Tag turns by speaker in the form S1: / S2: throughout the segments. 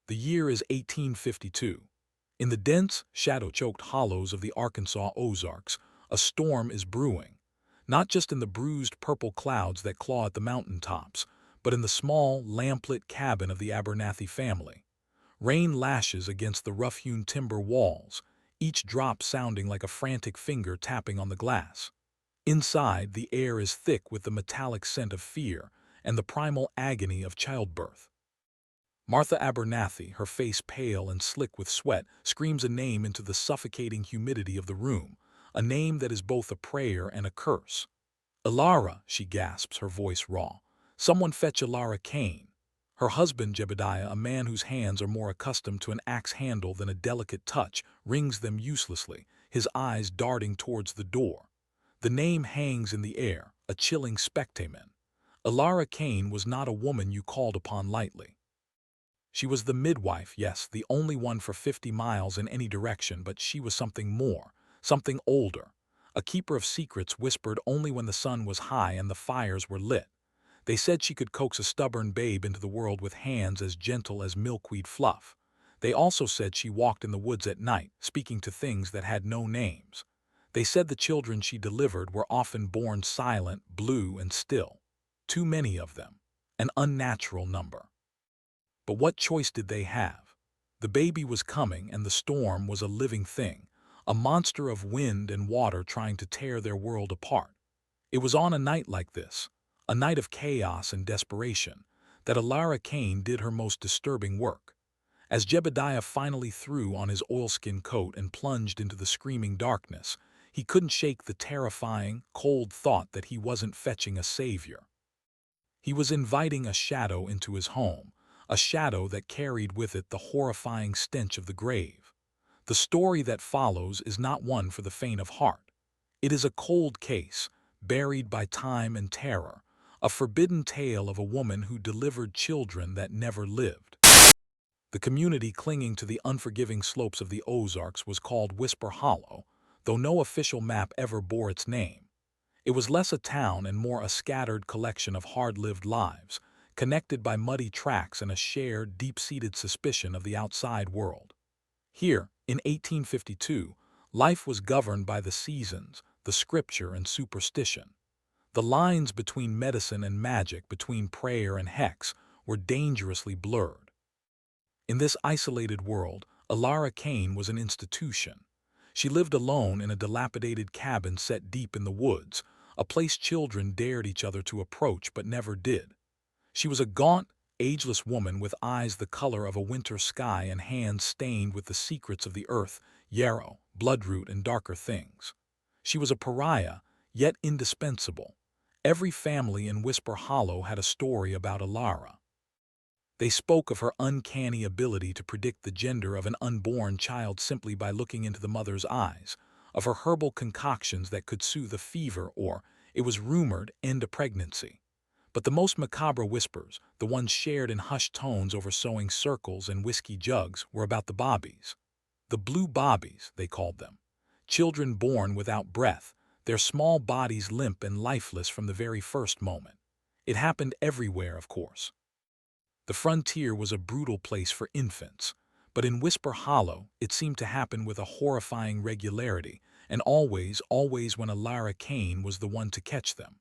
S1: The year is 1852. In the dense, shadow-choked hollows of the Arkansas Ozarks, a storm is brewing, not just in the bruised purple clouds that claw at the mountaintops, but in the small, lamplit cabin of the Abernathy family. Rain lashes against the rough-hewn timber walls, each drop sounding like a frantic finger tapping on the glass. Inside, the air is thick with the metallic scent of fear and the primal agony of childbirth. Martha Abernathy, her face pale and slick with sweat, screams a name into the suffocating humidity of the room, a name that is both a prayer and a curse. "Ilara," she gasps, her voice raw. "Someone fetch Ilara Kane." Her husband, Jebediah, a man whose hands are more accustomed to an axe handle than a delicate touch, wrings them uselessly, his eyes darting towards the door. The name hangs in the air, a chilling spectamen. Ilara Kane was not a woman you called upon lightly. She was the midwife, yes, the only one for 50 miles in any direction, but she was something more, something older. A keeper of secrets whispered only when the sun was high and the fires were lit. They said she could coax a stubborn babe into the world with hands as gentle as milkweed fluff. They also said she walked in the woods at night, speaking to things that had no names. They said the children she delivered were often born silent, blue, and still. Too many of them. An unnatural number. But what choice did they have? The baby was coming, and the storm was a living thing, a monster of wind and water trying to tear their world apart. It was on a night like this, a night of chaos and desperation, that Ilara Kane did her most disturbing work. As Jebediah finally threw on his oilskin coat and plunged into the screaming darkness, he couldn't shake the terrifying, cold thought that he wasn't fetching a savior. He was inviting a shadow into his home, a shadow that carried with it the horrifying stench of the grave. The story that follows is not one for the faint of heart. It is a cold case, buried by time and terror, a forbidden tale of a woman who delivered children that never lived. The community clinging to the unforgiving slopes of the Ozarks was called Whisper Hollow, though no official map ever bore its name. It was less a town and more a scattered collection of hard-lived lives, connected by muddy tracks and a shared, deep-seated suspicion of the outside world. Here, in 1852, life was governed by the seasons, the scripture and superstition. The lines between medicine and magic, between prayer and hex, were dangerously blurred. In this isolated world, Ilara Kane was an institution. She lived alone in a dilapidated cabin set deep in the woods, a place children dared each other to approach but never did. She was a gaunt, ageless woman with eyes the color of a winter sky and hands stained with the secrets of the earth, yarrow, bloodroot, and darker things. She was a pariah, yet indispensable. Every family in Whisper Hollow had a story about Ilara. They spoke of her uncanny ability to predict the gender of an unborn child simply by looking into the mother's eyes, of her herbal concoctions that could soothe a fever or, it was rumored, end a pregnancy. But the most macabre whispers, the ones shared in hushed tones over sewing circles and whiskey jugs, were about the bobbies. The blue bobbies, they called them. Children born without breath, their small bodies limp and lifeless from the very first moment. It happened everywhere, of course. The frontier was a brutal place for infants, but in Whisper Hollow it seemed to happen with a horrifying regularity, and always when Ilara Kane was the one to catch them.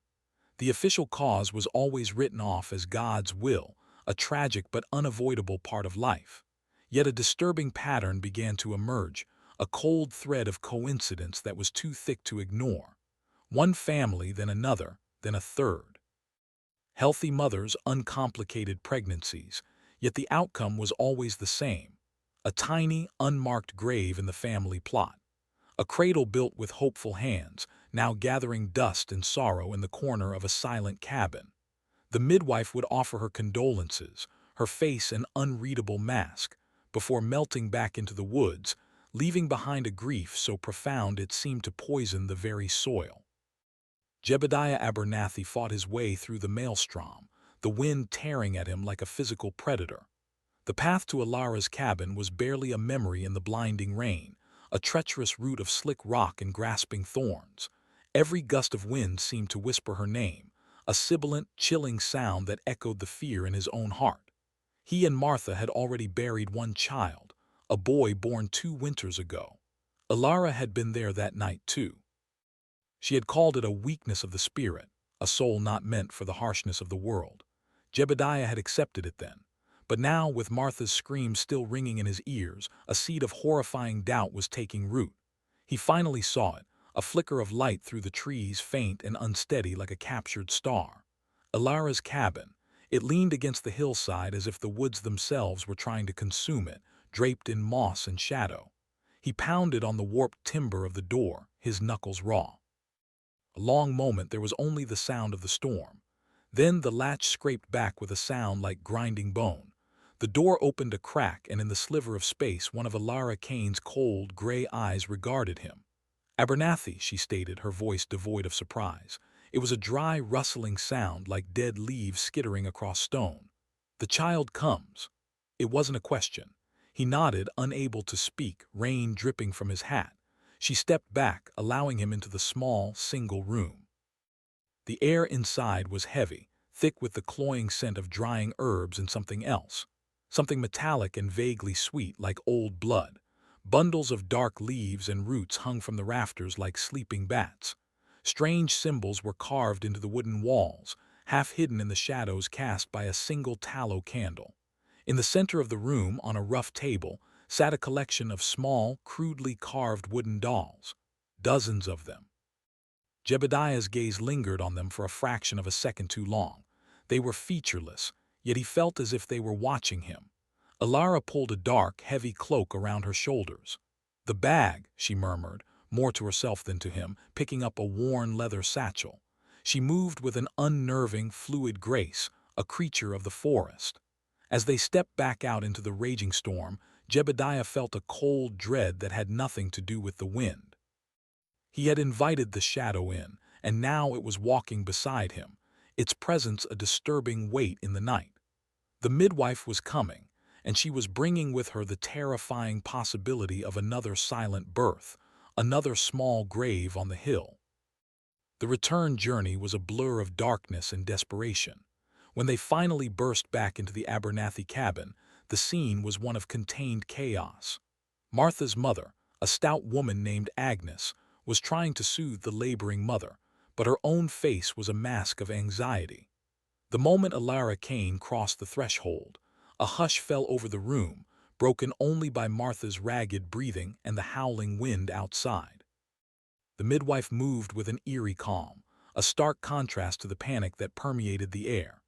S1: The official cause was always written off as God's will, a tragic but unavoidable part of life. Yet a disturbing pattern began to emerge, a cold thread of coincidence that was too thick to ignore. One family, then another, then a third. Healthy mothers, uncomplicated pregnancies, yet the outcome was always the same. A tiny, unmarked grave in the family plot. A cradle built with hopeful hands, now gathering dust and sorrow in the corner of a silent cabin. The midwife would offer her condolences, her face an unreadable mask, before melting back into the woods, leaving behind a grief so profound it seemed to poison the very soil. Jebediah Abernathy fought his way through the maelstrom, the wind tearing at him like a physical predator. The path to Ilara's cabin was barely a memory in the blinding rain, a treacherous route of slick rock and grasping thorns. Every gust of wind seemed to whisper her name, a sibilant, chilling sound that echoed the fear in his own heart. He and Martha had already buried one child, a boy born 2 winters ago. Ilara had been there that night too. She had called it a weakness of the spirit, a soul not meant for the harshness of the world. Jebediah had accepted it then. But now, with Martha's screams still ringing in his ears, a seed of horrifying doubt was taking root. He finally saw it, a flicker of light through the trees, faint and unsteady like a captured star. Ilara's cabin. It leaned against the hillside as if the woods themselves were trying to consume it, draped in moss and shadow. He pounded on the warped timber of the door, his knuckles raw. A long moment there was only the sound of the storm. Then the latch scraped back with a sound like grinding bone. The door opened a crack, and in the sliver of space one of Ilara Kane's cold, gray eyes regarded him. "Abernathy," she stated, her voice devoid of surprise. It was a dry, rustling sound like dead leaves skittering across stone. "The child comes." It wasn't a question. He nodded, unable to speak, rain dripping from his hat. She stepped back, allowing him into the small, single room. The air inside was heavy, thick with the cloying scent of drying herbs and something else. Something metallic and vaguely sweet, like old blood. Bundles of dark leaves and roots hung from the rafters like sleeping bats. Strange symbols were carved into the wooden walls, half hidden in the shadows cast by a single tallow candle. In the center of the room, on a rough table, sat a collection of small, crudely carved wooden dolls. Dozens of them. Jebediah's gaze lingered on them for a fraction of a second too long. They were featureless, yet he felt as if they were watching him. Ilara pulled a dark, heavy cloak around her shoulders. "The bag," she murmured, more to herself than to him, picking up a worn leather satchel. She moved with an unnerving, fluid grace, a creature of the forest. As they stepped back out into the raging storm, Jebediah felt a cold dread that had nothing to do with the wind. He had invited the shadow in, and now it was walking beside him, its presence a disturbing weight in the night. The midwife was coming, and she was bringing with her the terrifying possibility of another silent birth, another small grave on the hill. The return journey was a blur of darkness and desperation. When they finally burst back into the Abernathy cabin, the scene was one of contained chaos. Martha's mother, a stout woman named Agnes, was trying to soothe the laboring mother, but her own face was a mask of anxiety. The moment Ilara Kane crossed the threshold, a hush fell over the room, broken only by Martha's ragged breathing and the howling wind outside. The midwife moved with an eerie calm, a stark contrast to the panic that permeated the air.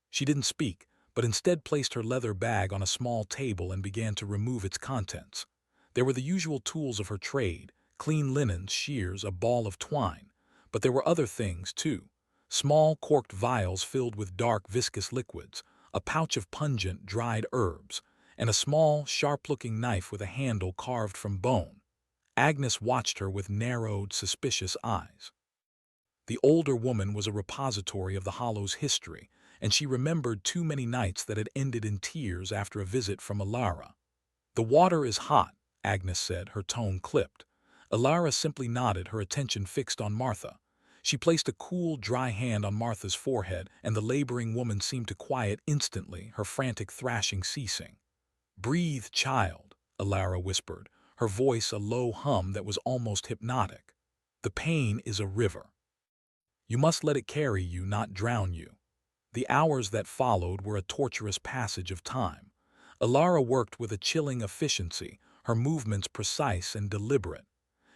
S1: She didn't speak, but instead placed her leather bag on a small table and began to remove its contents. There were the usual tools of her trade, clean linens, shears, a ball of twine. But there were other things, too. Small corked vials filled with dark, viscous liquids, a pouch of pungent, dried herbs, and a small, sharp-looking knife with a handle carved from bone. Agnes watched her with narrowed, suspicious eyes. The older woman was a repository of the Hollow's history, and she remembered too many nights that had ended in tears after a visit from Ilara. "The water is hot," Agnes said, her tone clipped. Ilara simply nodded, her attention fixed on Martha. She placed a cool, dry hand on Martha's forehead, and the laboring woman seemed to quiet instantly, her frantic thrashing ceasing. "Breathe, child," Ilara whispered, her voice a low hum that was almost hypnotic. "The pain is a river. You must let it carry you, not drown you." The hours that followed were a torturous passage of time. Ilara worked with a chilling efficiency, her movements precise and deliberate.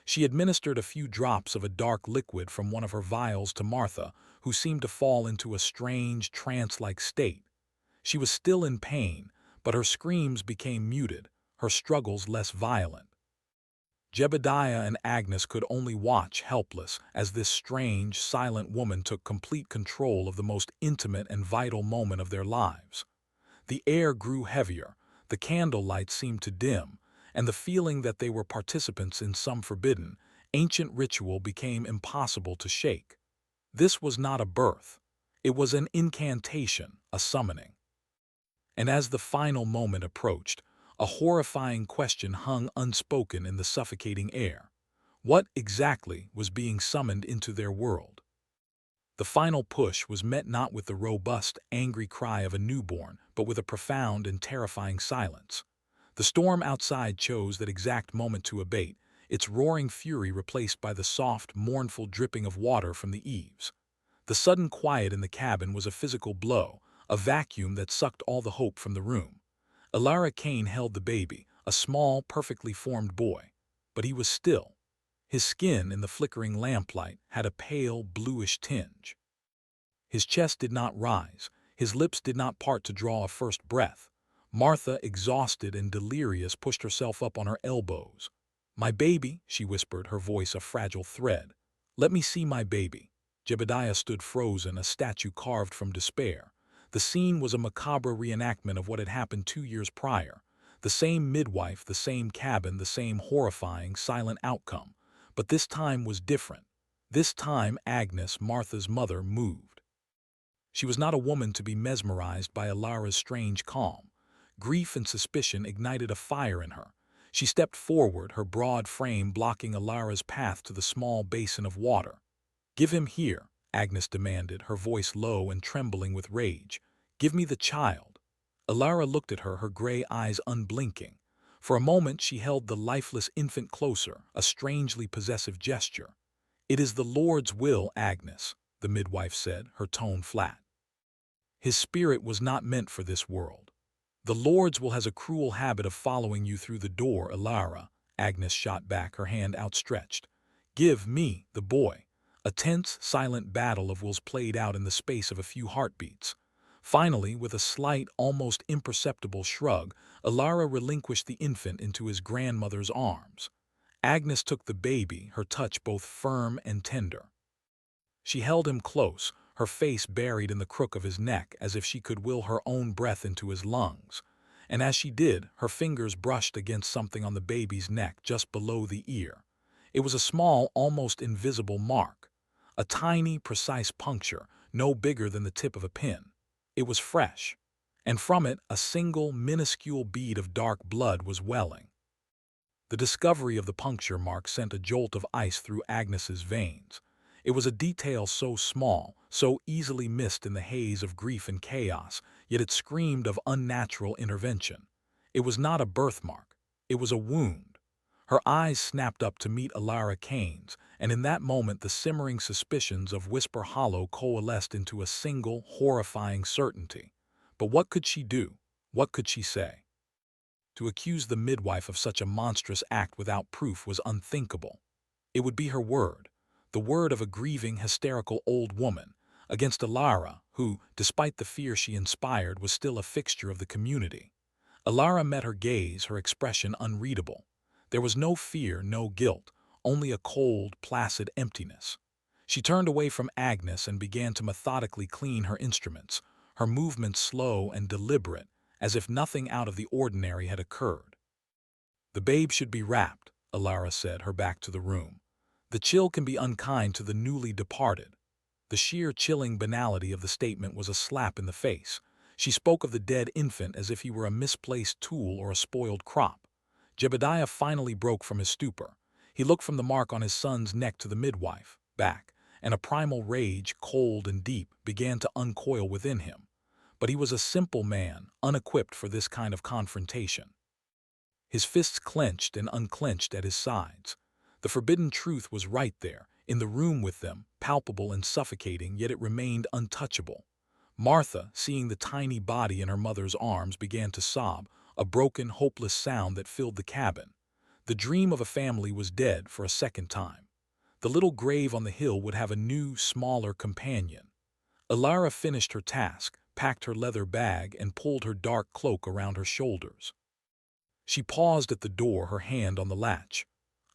S1: She administered a few drops of a dark liquid from one of her vials to Martha, who seemed to fall into a strange, trance-like state. She was still in pain, but her screams became muted, her struggles less violent. Jebediah and Agnes could only watch, helpless, as this strange, silent woman took complete control of the most intimate and vital moment of their lives. The air grew heavier, the candlelight seemed to dim, and the feeling that they were participants in some forbidden, ancient ritual became impossible to shake. This was not a birth. It was an incantation, a summoning. And as the final moment approached, a horrifying question hung unspoken in the suffocating air. What, exactly, was being summoned into their world? The final push was met not with the robust, angry cry of a newborn, but with a profound and terrifying silence. The storm outside chose that exact moment to abate, its roaring fury replaced by the soft, mournful dripping of water from the eaves. The sudden quiet in the cabin was a physical blow, a vacuum that sucked all the hope from the room. Elara Kane held the baby, a small, perfectly formed boy. But he was still. His skin, in the flickering lamplight, had a pale, bluish tinge. His chest did not rise, his lips did not part to draw a first breath. Martha, exhausted and delirious, pushed herself up on her elbows. "My baby," she whispered, her voice a fragile thread. "Let me see my baby." Jebediah stood frozen, a statue carved from despair. The scene was a macabre reenactment of what had happened 2 years prior. The same midwife, the same cabin, the same horrifying, silent outcome. But this time was different. This time Agnes, Martha's mother, moved. She was not a woman to be mesmerized by Elara's strange calm. Grief and suspicion ignited a fire in her. She stepped forward, her broad frame blocking Elara's path to the small basin of water. "Give him here," Agnes demanded, her voice low and trembling with rage. "Give me the child." Elara looked at her gray eyes unblinking. For a moment she held the lifeless infant closer, a strangely possessive gesture. "It is the Lord's will, Agnes," the midwife said, her tone flat. "His spirit was not meant for this world. The Lord's will has a cruel habit of following you through the door, Elara," Agnes shot back, her hand outstretched. "Give me the boy." A tense, silent battle of wills played out in the space of a few heartbeats. Finally, with a slight, almost imperceptible shrug, Elara relinquished the infant into his grandmother's arms. Agnes took the baby, her touch both firm and tender. She held him close, her face buried in the crook of his neck as if she could will her own breath into his lungs. And as she did, her fingers brushed against something on the baby's neck just below the ear. It was a small, almost invisible mark. A tiny, precise puncture, no bigger than the tip of a pin. It was fresh, and from it a single, minuscule bead of dark blood was welling. The discovery of the puncture mark sent a jolt of ice through Agnes's veins. It was a detail so small, so easily missed in the haze of grief and chaos, yet it screamed of unnatural intervention. It was not a birthmark. It was a wound. Her eyes snapped up to meet Elara Kane's, and in that moment the simmering suspicions of Whisper Hollow coalesced into a single, horrifying certainty. But what could she do? What could she say? To accuse the midwife of such a monstrous act without proof was unthinkable. It would be her word, the word of a grieving, hysterical old woman, against Elara, who, despite the fear she inspired, was still a fixture of the community. Elara met her gaze, her expression unreadable. There was no fear, no guilt, only a cold, placid emptiness. She turned away from Agnes and began to methodically clean her instruments, her movements slow and deliberate, as if nothing out of the ordinary had occurred. "The babe should be wrapped," Elara said, her back to the room. "The chill can be unkind to the newly departed." The sheer chilling banality of the statement was a slap in the face. She spoke of the dead infant as if he were a misplaced tool or a spoiled crop. Jebediah finally broke from his stupor. He looked from the mark on his son's neck to the midwife, back, and a primal rage, cold and deep, began to uncoil within him. But he was a simple man, unequipped for this kind of confrontation. His fists clenched and unclenched at his sides. The forbidden truth was right there, in the room with them, palpable and suffocating, yet it remained untouchable. Martha, seeing the tiny body in her mother's arms, began to sob, a broken, hopeless sound that filled the cabin. The dream of a family was dead for a second time. The little grave on the hill would have a new, smaller companion. Elara finished her task, packed her leather bag, and pulled her dark cloak around her shoulders. She paused at the door, her hand on the latch.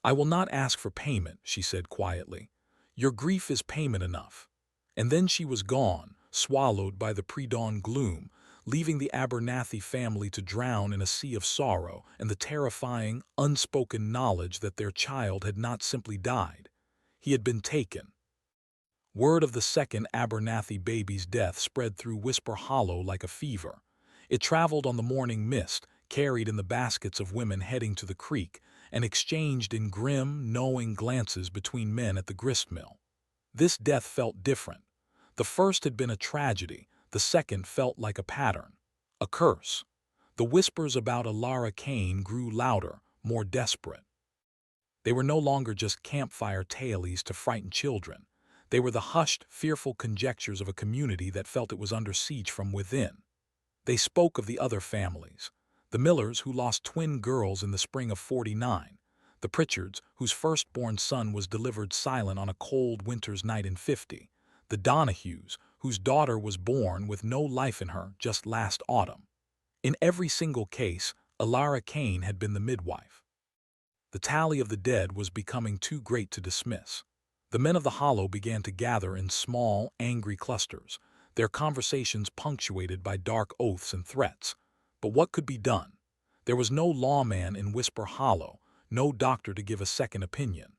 S1: "I will not ask for payment," she said quietly. "Your grief is payment enough." And then she was gone, swallowed by the pre-dawn gloom, leaving the Abernathy family to drown in a sea of sorrow and the terrifying, unspoken knowledge that their child had not simply died. He had been taken. Word of the second Abernathy baby's death spread through Whisper Hollow like a fever. It traveled on the morning mist, carried in the baskets of women heading to the creek, and exchanged in grim, knowing glances between men at the gristmill. This death felt different. The first had been a tragedy, the second felt like a pattern, a curse. The whispers about Alara Kane grew louder, more desperate. They were no longer just campfire tales to frighten children. They were the hushed, fearful conjectures of a community that felt it was under siege from within. They spoke of the other families, the Millers who lost twin girls in the spring of '49, the Pritchards whose firstborn son was delivered silent on a cold winter's night in '50, the Donahues whose daughter was born with no life in her just last autumn. In every single case, Alara Kane had been the midwife. The tally of the dead was becoming too great to dismiss. The men of the Hollow began to gather in small, angry clusters, their conversations punctuated by dark oaths and threats. But what could be done? There was no lawman in Whisper Hollow, no doctor to give a second opinion.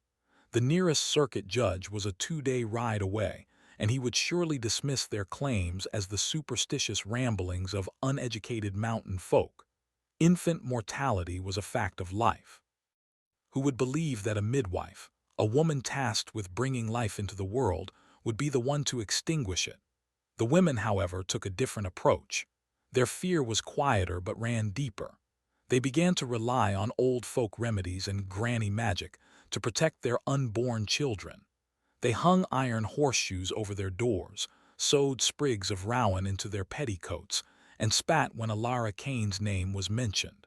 S1: The nearest circuit judge was a 2-day ride away, and he would surely dismiss their claims as the superstitious ramblings of uneducated mountain folk. Infant mortality was a fact of life. Who would believe that a midwife, a woman tasked with bringing life into the world, would be the one to extinguish it? The women, however, took a different approach. Their fear was quieter but ran deeper. They began to rely on old folk remedies and granny magic to protect their unborn children. They hung iron horseshoes over their doors, sewed sprigs of rowan into their petticoats, and spat when Alara Kane's name was mentioned.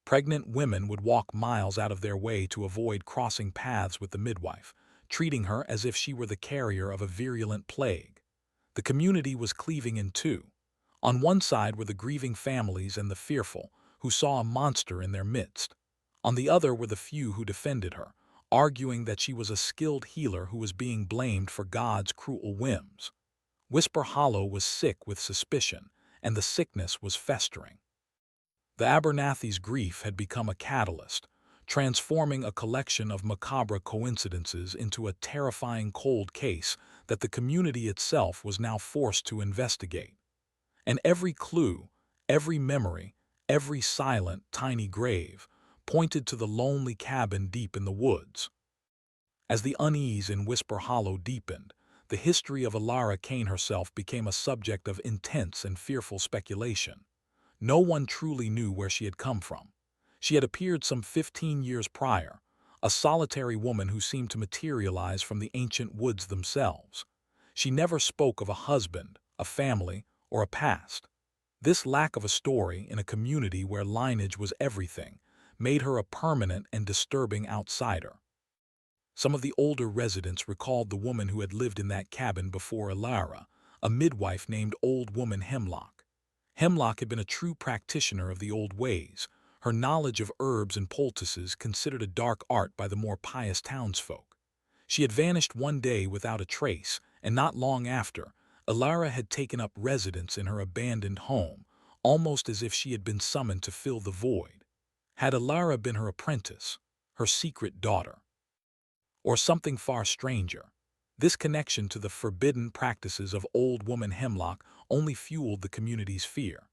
S1: Pregnant women would walk miles out of their way to avoid crossing paths with the midwife, treating her as if she were the carrier of a virulent plague. The community was cleaving in two. On one side were the grieving families and the fearful, who saw a monster in their midst. On the other were the few who defended her, arguing that she was a skilled healer who was being blamed for God's cruel whims. Whisper Hollow was sick with suspicion, and the sickness was festering. The Abernathy's grief had become a catalyst, transforming a collection of macabre coincidences into a terrifying cold case that the community itself was now forced to investigate. And every clue, every memory, every silent, tiny grave pointed to the lonely cabin deep in the woods. As the unease in Whisper Hollow deepened, the history of Alara Kane herself became a subject of intense and fearful speculation. No one truly knew where she had come from. She had appeared some 15 years prior, a solitary woman who seemed to materialize from the ancient woods themselves. She never spoke of a husband, a family, or a past. This lack of a story in a community where lineage was everything made her a permanent and disturbing outsider. Some of the older residents recalled the woman who had lived in that cabin before Alara, a midwife named Old Woman Hemlock. Hemlock had been a true practitioner of the old ways, her knowledge of herbs and poultices considered a dark art by the more pious townsfolk. She had vanished one day without a trace, and not long after, Alara had taken up residence in her abandoned home, almost as if she had been summoned to fill the void. Had Alara been her apprentice, her secret daughter? Or something far stranger? This connection to the forbidden practices of Old Woman Hemlock only fueled the community's fear.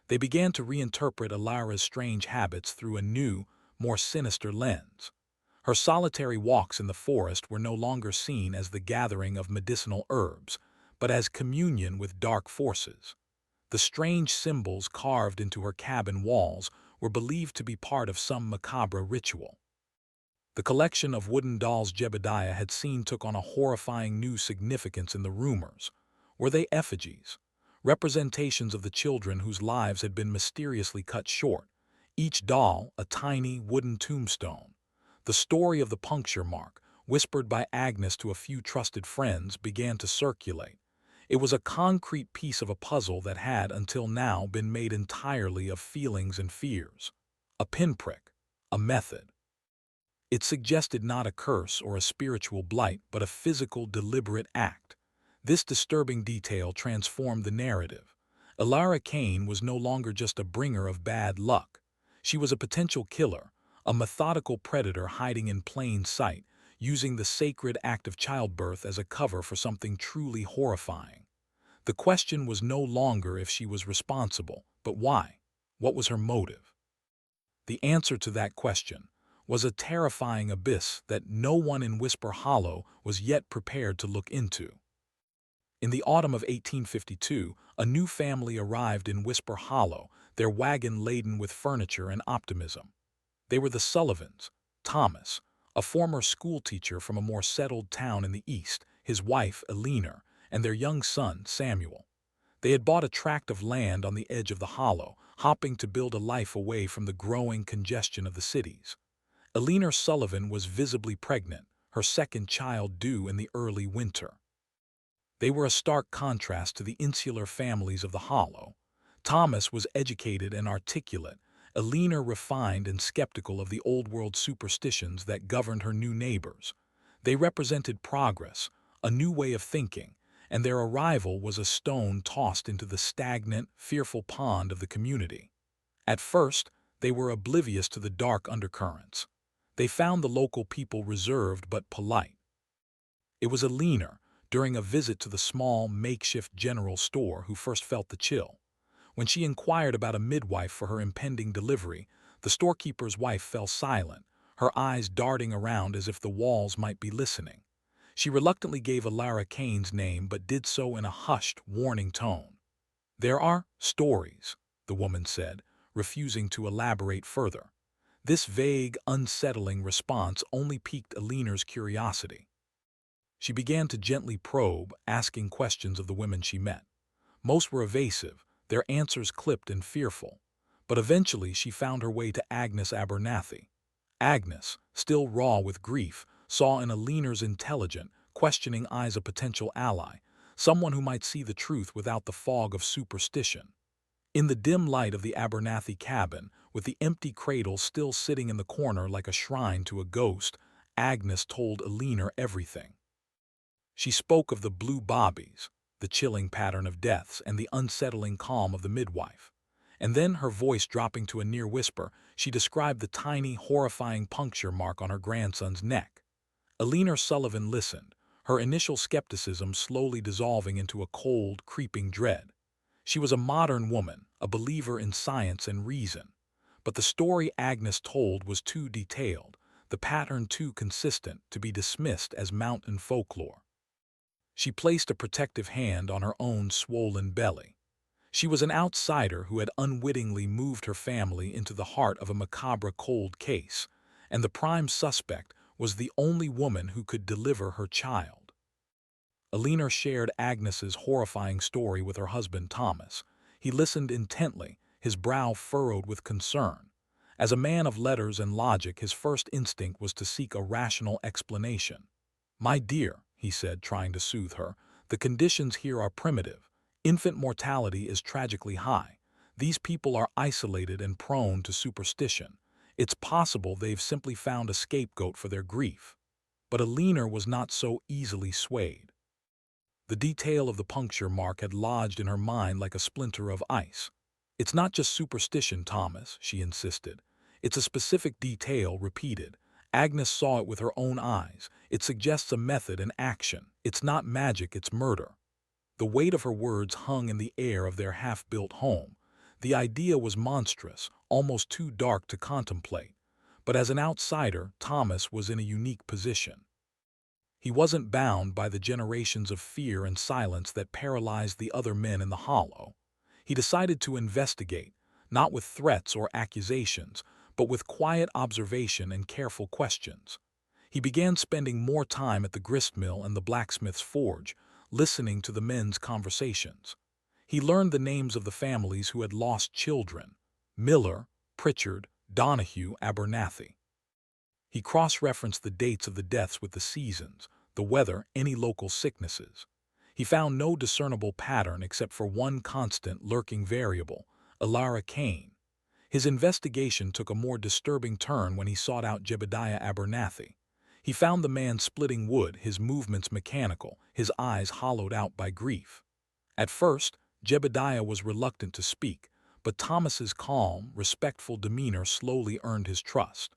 S1: They began to reinterpret Alara's strange habits through a new, more sinister lens. Her solitary walks in the forest were no longer seen as the gathering of medicinal herbs, but as communion with dark forces. The strange symbols carved into her cabin walls were believed to be part of some macabre ritual. The collection of wooden dolls Jebediah had seen took on a horrifying new significance in the rumors. Were they effigies? Representations of the children whose lives had been mysteriously cut short, each doll a tiny wooden tombstone. The story of the puncture mark, whispered by Agnes to a few trusted friends, began to circulate. It was a concrete piece of a puzzle that had, until now, been made entirely of feelings and fears. A pinprick, a method. It suggested not a curse or a spiritual blight, but a physical, deliberate act. This disturbing detail transformed the narrative. Alara Kane was no longer just a bringer of bad luck. She was a potential killer, a methodical predator hiding in plain sight, using the sacred act of childbirth as a cover for something truly horrifying. The question was no longer if she was responsible, but why? What was her motive? The answer to that question was a terrifying abyss that no one in Whisper Hollow was yet prepared to look into. In the autumn of 1852, a new family arrived in Whisper Hollow, their wagon laden with furniture and optimism. They were the Sullivans. Thomas, a former schoolteacher from a more settled town in the east, his wife, Eleanor, and their young son, Samuel. They had bought a tract of land on the edge of the hollow, hoping to build a life away from the growing congestion of the cities. Eleanor Sullivan was visibly pregnant, her second child due in the early winter. They were a stark contrast to the insular families of the hollow. Thomas was educated and articulate, Eleanor refined and skeptical of the old-world superstitions that governed her new neighbors. They represented progress, a new way of thinking, and their arrival was a stone tossed into the stagnant, fearful pond of the community. At first, they were oblivious to the dark undercurrents. They found the local people reserved but polite. It was Eleanor, during a visit to the small, makeshift general store, who first felt the chill. When she inquired about a midwife for her impending delivery, the storekeeper's wife fell silent, her eyes darting around as if the walls might be listening. She reluctantly gave Alara Kane's name but did so in a hushed, warning tone. "There are stories," the woman said, refusing to elaborate further. This vague, unsettling response only piqued Eleanor's curiosity. She began to gently probe, asking questions of the women she met. Most were evasive, their answers clipped and fearful. But eventually she found her way to Agnes Abernathy. Agnes, still raw with grief, saw in Eleanor's intelligent, questioning eyes a potential ally, someone who might see the truth without the fog of superstition. In the dim light of the Abernathy cabin, with the empty cradle still sitting in the corner like a shrine to a ghost, Agnes told Eleanor everything. She spoke of the blue bobbies, the chilling pattern of deaths, and the unsettling calm of the midwife. And then, her voice dropping to a near whisper, she described the tiny, horrifying puncture mark on her grandson's neck. Eleanor Sullivan listened, her initial skepticism slowly dissolving into a cold, creeping dread. She was a modern woman, a believer in science and reason. But the story Agnes told was too detailed, the pattern too consistent, to be dismissed as mountain folklore. She placed a protective hand on her own swollen belly. She was an outsider who had unwittingly moved her family into the heart of a macabre cold case, and the prime suspect was the only woman who could deliver her child. Eleanor shared Agnes's horrifying story with her husband Thomas. He listened intently, his brow furrowed with concern. As a man of letters and logic, his first instinct was to seek a rational explanation. "My dear," he said, trying to soothe her, "the conditions here are primitive. Infant mortality is tragically high. These people are isolated and prone to superstition. It's possible they've simply found a scapegoat for their grief." But Eleanor was not so easily swayed. The detail of the puncture mark had lodged in her mind like a splinter of ice. "It's not just superstition, Thomas," she insisted. "It's a specific detail repeated. Agnes saw it with her own eyes. It suggests a method and action. It's not magic, it's murder." The weight of her words hung in the air of their half-built home. The idea was monstrous, almost too dark to contemplate. But as an outsider, Thomas was in a unique position. He wasn't bound by the generations of fear and silence that paralyzed the other men in the hollow. He decided to investigate, not with threats or accusations, but with quiet observation and careful questions. He began spending more time at the gristmill and the blacksmith's forge, listening to the men's conversations. He learned the names of the families who had lost children: Miller, Pritchard, Donahue, Abernathy. He cross-referenced the dates of the deaths with the seasons, the weather, any local sicknesses. He found no discernible pattern except for one constant, lurking variable: Alara Kane. His investigation took a more disturbing turn when he sought out Jebediah Abernathy. He found the man splitting wood, his movements mechanical, his eyes hollowed out by grief. At first, Jebediah was reluctant to speak, but Thomas's calm, respectful demeanor slowly earned his trust.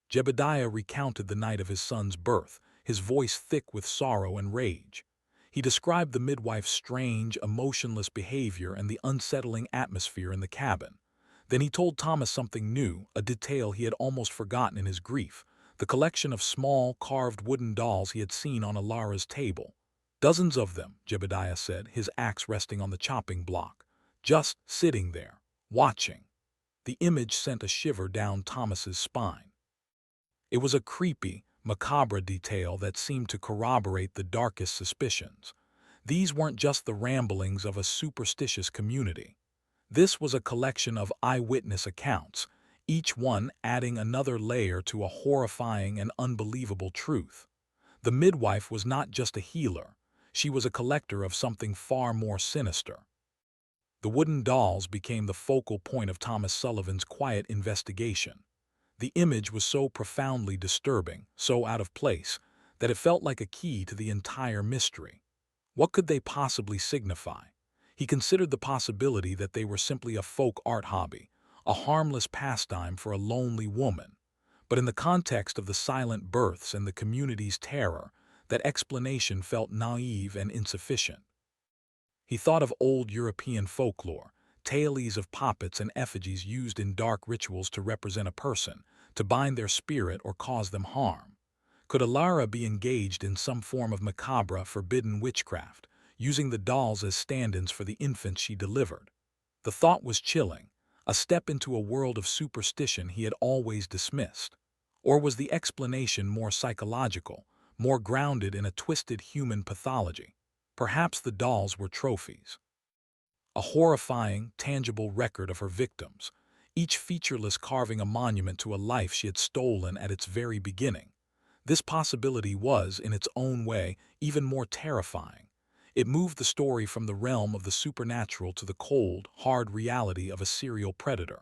S1: Jebediah recounted the night of his son's birth, his voice thick with sorrow and rage. He described the midwife's strange, emotionless behavior and the unsettling atmosphere in the cabin. Then he told Thomas something new, a detail he had almost forgotten in his grief: the collection of small, carved wooden dolls he had seen on Alara's table. Dozens of them, Jebediah said, his axe resting on the chopping block, just sitting there, watching. The image sent a shiver down Thomas's spine. It was a creepy, macabre detail that seemed to corroborate the darkest suspicions. These weren't just the ramblings of a superstitious community. This was a collection of eyewitness accounts, each one adding another layer to a horrifying and unbelievable truth. The midwife was not just a healer, she was a collector of something far more sinister. The wooden dolls became the focal point of Thomas Sullivan's quiet investigation. The image was so profoundly disturbing, so out of place, that it felt like a key to the entire mystery. What could they possibly signify? He considered the possibility that they were simply a folk art hobby, a harmless pastime for a lonely woman. But in the context of the silent births and the community's terror, that explanation felt naive and insufficient. He thought of old European folklore, tales of puppets and effigies used in dark rituals to represent a person, to bind their spirit or cause them harm. Could Alara be engaged in some form of macabre, forbidden witchcraft, using the dolls as stand-ins for the infants she delivered? The thought was chilling, a step into a world of superstition he had always dismissed. Or was the explanation more psychological, more grounded in a twisted human pathology? Perhaps the dolls were trophies. A horrifying, tangible record of her victims, each featureless carving a monument to a life she had stolen at its very beginning. This possibility was, in its own way, even more terrifying. It moved the story from the realm of the supernatural to the cold, hard reality of a serial predator.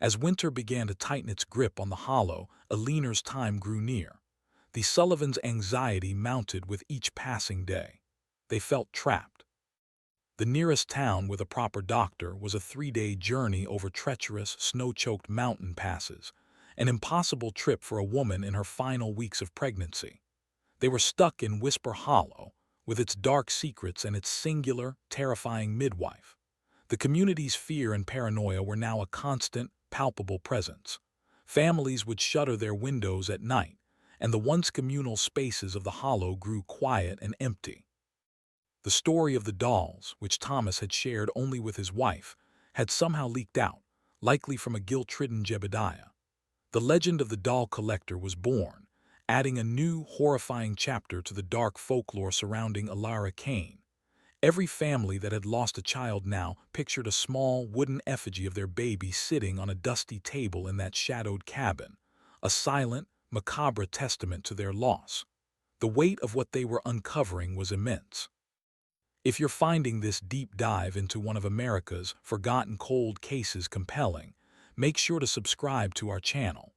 S1: As winter began to tighten its grip on the hollow, Aliner's time grew near. The Sullivans' anxiety mounted with each passing day. They felt trapped. The nearest town with a proper doctor was a 3-day journey over treacherous, snow-choked mountain passes, an impossible trip for a woman in her final weeks of pregnancy. They were stuck in Whisper Hollow, with its dark secrets and its singular, terrifying midwife. The community's fear and paranoia were now a constant, palpable presence. Families would shutter their windows at night, and the once communal spaces of the hollow grew quiet and empty. The story of the dolls, which Thomas had shared only with his wife, had somehow leaked out, likely from a guilt-ridden Jebediah. The legend of the doll collector was born, adding a new, horrifying chapter to the dark folklore surrounding Alara Kane. Every family that had lost a child now pictured a small, wooden effigy of their baby sitting on a dusty table in that shadowed cabin, a silent, macabre testament to their loss. The weight of what they were uncovering was immense. If you're finding this deep dive into one of America's forgotten cold cases compelling, make sure to subscribe to our channel.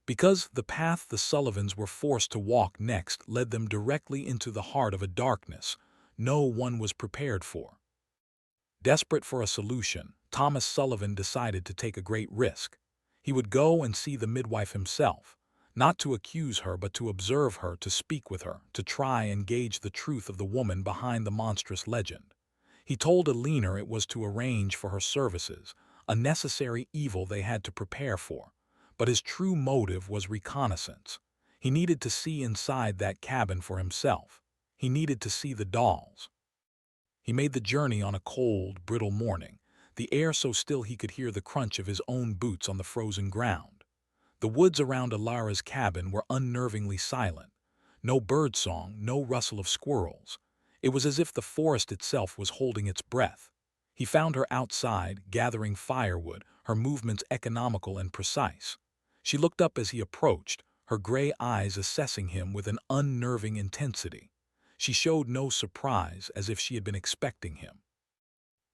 S1: Because the path the Sullivans were forced to walk next led them directly into the heart of a darkness no one was prepared for. Desperate for a solution, Thomas Sullivan decided to take a great risk. He would go and see the midwife himself, not to accuse her but to observe her, to speak with her, to try and gauge the truth of the woman behind the monstrous legend. He told Alina it was to arrange for her services, a necessary evil they had to prepare for. But his true motive was reconnaissance. He needed to see inside that cabin for himself. He needed to see the dolls. He made the journey on a cold, brittle morning, the air so still he could hear the crunch of his own boots on the frozen ground. The woods around Alara's cabin were unnervingly silent. No birdsong, no rustle of squirrels. It was as if the forest itself was holding its breath. He found her outside, gathering firewood, her movements economical and precise. She looked up as he approached, her gray eyes assessing him with an unnerving intensity. She showed no surprise, as if she had been expecting him.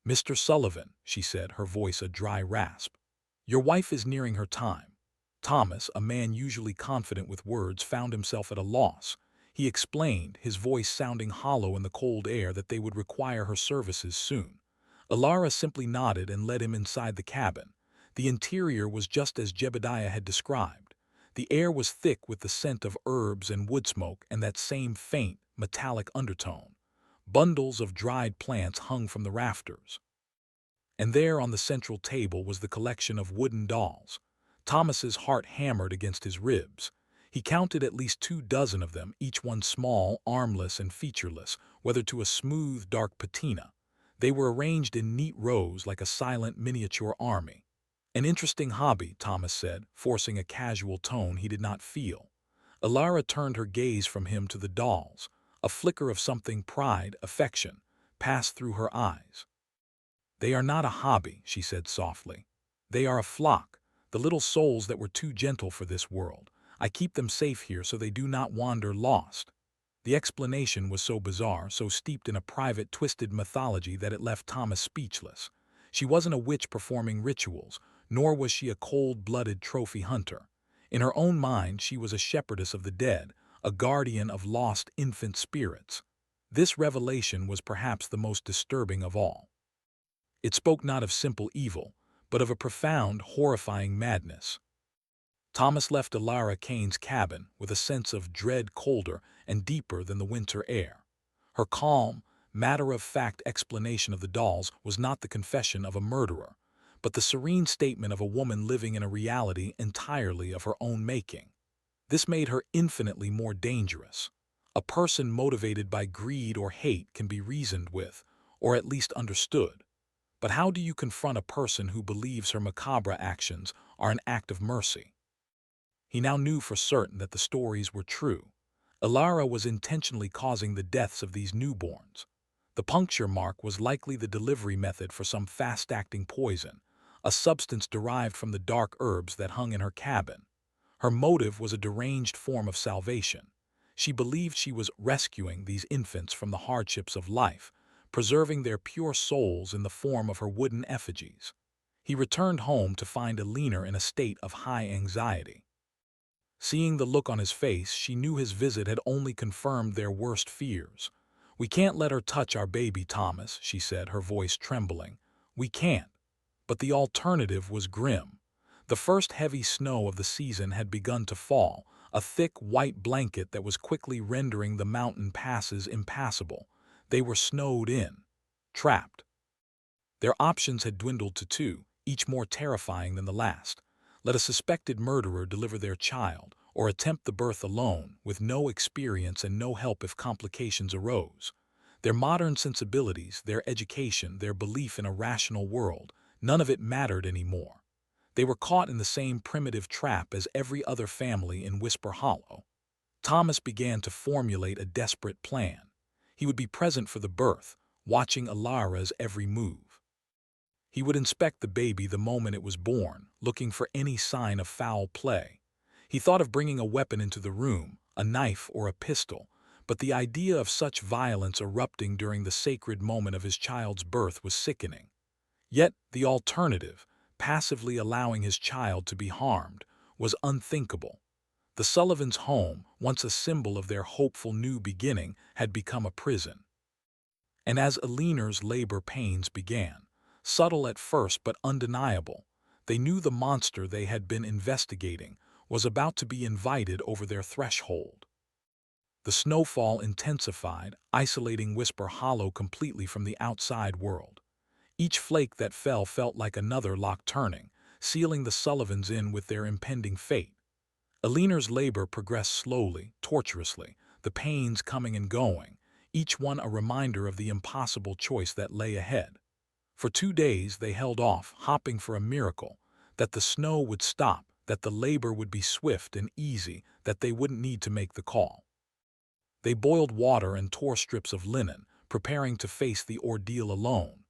S1: "Mr. Sullivan," she said, her voice a dry rasp, "your wife is nearing her time." Thomas, a man usually confident with words, found himself at a loss. He explained, his voice sounding hollow in the cold air, that they would require her services soon. Alara simply nodded and led him inside the cabin. The interior was just as Jebediah had described. The air was thick with the scent of herbs and wood smoke and that same faint, metallic undertone. Bundles of dried plants hung from the rafters. And there on the central table was the collection of wooden dolls. Thomas's heart hammered against his ribs. He counted at least 24 of them, each one small, armless, and featureless, weathered to a smooth, dark patina. They were arranged in neat rows like a silent miniature army. An interesting hobby, Thomas said, forcing a casual tone he did not feel. Alara turned her gaze from him to the dolls. A flicker of something pride, affection, passed through her eyes. "They are not a hobby," she said softly. "They are a flock, the little souls that were too gentle for this world. I keep them safe here so they do not wander lost." The explanation was so bizarre, so steeped in a private, twisted mythology that it left Thomas speechless. She wasn't a witch performing rituals, nor was she a cold-blooded trophy hunter. In her own mind, she was a shepherdess of the dead, a guardian of lost infant spirits. This revelation was perhaps the most disturbing of all. It spoke not of simple evil, but of a profound, horrifying madness. Thomas left Alara Kane's cabin with a sense of dread colder and deeper than the winter air. Her calm, matter-of-fact explanation of the dolls was not the confession of a murderer, but the serene statement of a woman living in a reality entirely of her own making. This made her infinitely more dangerous. A person motivated by greed or hate can be reasoned with, or at least understood. But how do you confront a person who believes her macabre actions are an act of mercy? He now knew for certain that the stories were true. Alara was intentionally causing the deaths of these newborns. The puncture mark was likely the delivery method for some fast-acting poison, a substance derived from the dark herbs that hung in her cabin. Her motive was a deranged form of salvation. She believed she was rescuing these infants from the hardships of life, preserving their pure souls in the form of her wooden effigies. He returned home to find Alina in a state of high anxiety. Seeing the look on his face, she knew his visit had only confirmed their worst fears. "We can't let her touch our baby, Thomas," she said, her voice trembling. "We can't." But the alternative was grim. The first heavy snow of the season had begun to fall, a thick white blanket that was quickly rendering the mountain passes impassable. They were snowed in, trapped. Their options had dwindled to two, each more terrifying than the last. Let a suspected murderer deliver their child, or attempt the birth alone, with no experience and no help if complications arose. Their modern sensibilities, their education, their belief in a rational world, none of it mattered anymore. They were caught in the same primitive trap as every other family in Whisper Hollow. Thomas began to formulate a desperate plan. He would be present for the birth, watching Alara's every move. He would inspect the baby the moment it was born, looking for any sign of foul play. He thought of bringing a weapon into the room, a knife or a pistol, but the idea of such violence erupting during the sacred moment of his child's birth was sickening. Yet the alternative, passively allowing his child to be harmed, was unthinkable. The Sullivans' home, once a symbol of their hopeful new beginning, had become a prison. And as Alina's labor pains began, subtle at first but undeniable, they knew the monster they had been investigating was about to be invited over their threshold. The snowfall intensified, isolating Whisper Hollow completely from the outside world. Each flake that fell felt like another lock turning, sealing the Sullivans in with their impending fate. Alina's labor progressed slowly, tortuously, the pains coming and going, each one a reminder of the impossible choice that lay ahead. For 2 days they held off, hoping for a miracle, that the snow would stop, that the labor would be swift and easy, that they wouldn't need to make the call. They boiled water and tore strips of linen, preparing to face the ordeal alone.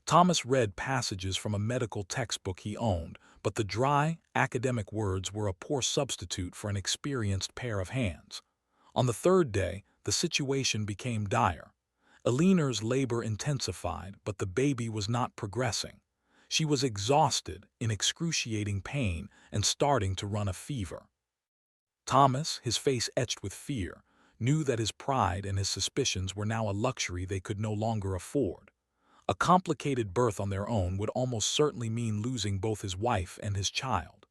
S1: Thomas read passages from a medical textbook he owned, but the dry, academic words were a poor substitute for an experienced pair of hands. On the 3rd day, the situation became dire. Alina's labor intensified, but the baby was not progressing. She was exhausted, in excruciating pain, and starting to run a fever. Thomas, his face etched with fear, knew that his pride and his suspicions were now a luxury they could no longer afford. A complicated birth on their own would almost certainly mean losing both his wife and his child.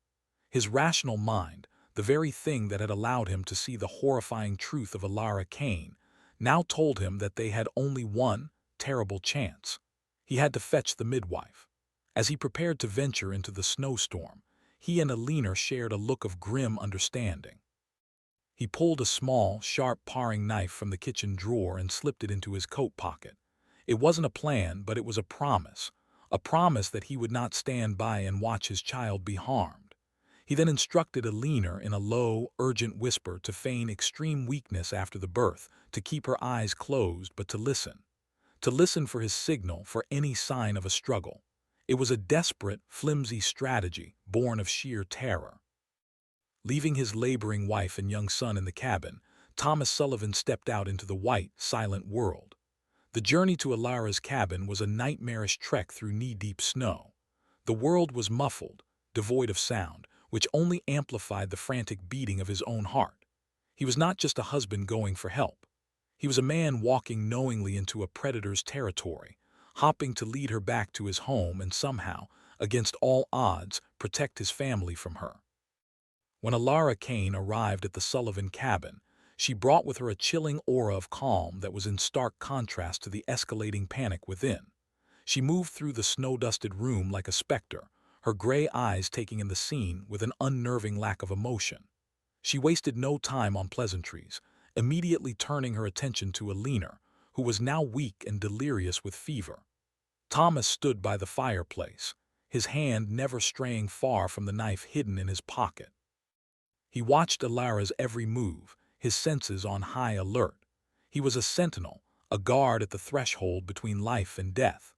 S1: His rational mind, the very thing that had allowed him to see the horrifying truth of Alara Kane, now told him that they had only one terrible chance. He had to fetch the midwife. As he prepared to venture into the snowstorm, he and Alina shared a look of grim understanding. He pulled a small, sharp paring knife from the kitchen drawer and slipped it into his coat pocket. It wasn't a plan, but it was a promise that he would not stand by and watch his child be harmed. He then instructed Alina in a low, urgent whisper to feign extreme weakness after the birth, to keep her eyes closed but to listen. To listen for his signal, for any sign of a struggle. It was a desperate, flimsy strategy, born of sheer terror. Leaving his laboring wife and young son in the cabin, Thomas Sullivan stepped out into the white, silent world. The journey to Alara's cabin was a nightmarish trek through knee-deep snow. The world was muffled, devoid of sound, which only amplified the frantic beating of his own heart. He was not just a husband going for help. He was a man walking knowingly into a predator's territory, hopping to lead her back to his home and somehow, against all odds, protect his family from her. When Alara Kane arrived at the Sullivan cabin, she brought with her a chilling aura of calm that was in stark contrast to the escalating panic within. She moved through the snow-dusted room like a specter, her gray eyes taking in the scene with an unnerving lack of emotion. She wasted no time on pleasantries, immediately turning her attention to Alina, who was now weak and delirious with fever. Thomas stood by the fireplace, his hand never straying far from the knife hidden in his pocket. He watched Alara's every move, his senses on high alert. He was a sentinel, a guard at the threshold between life and death.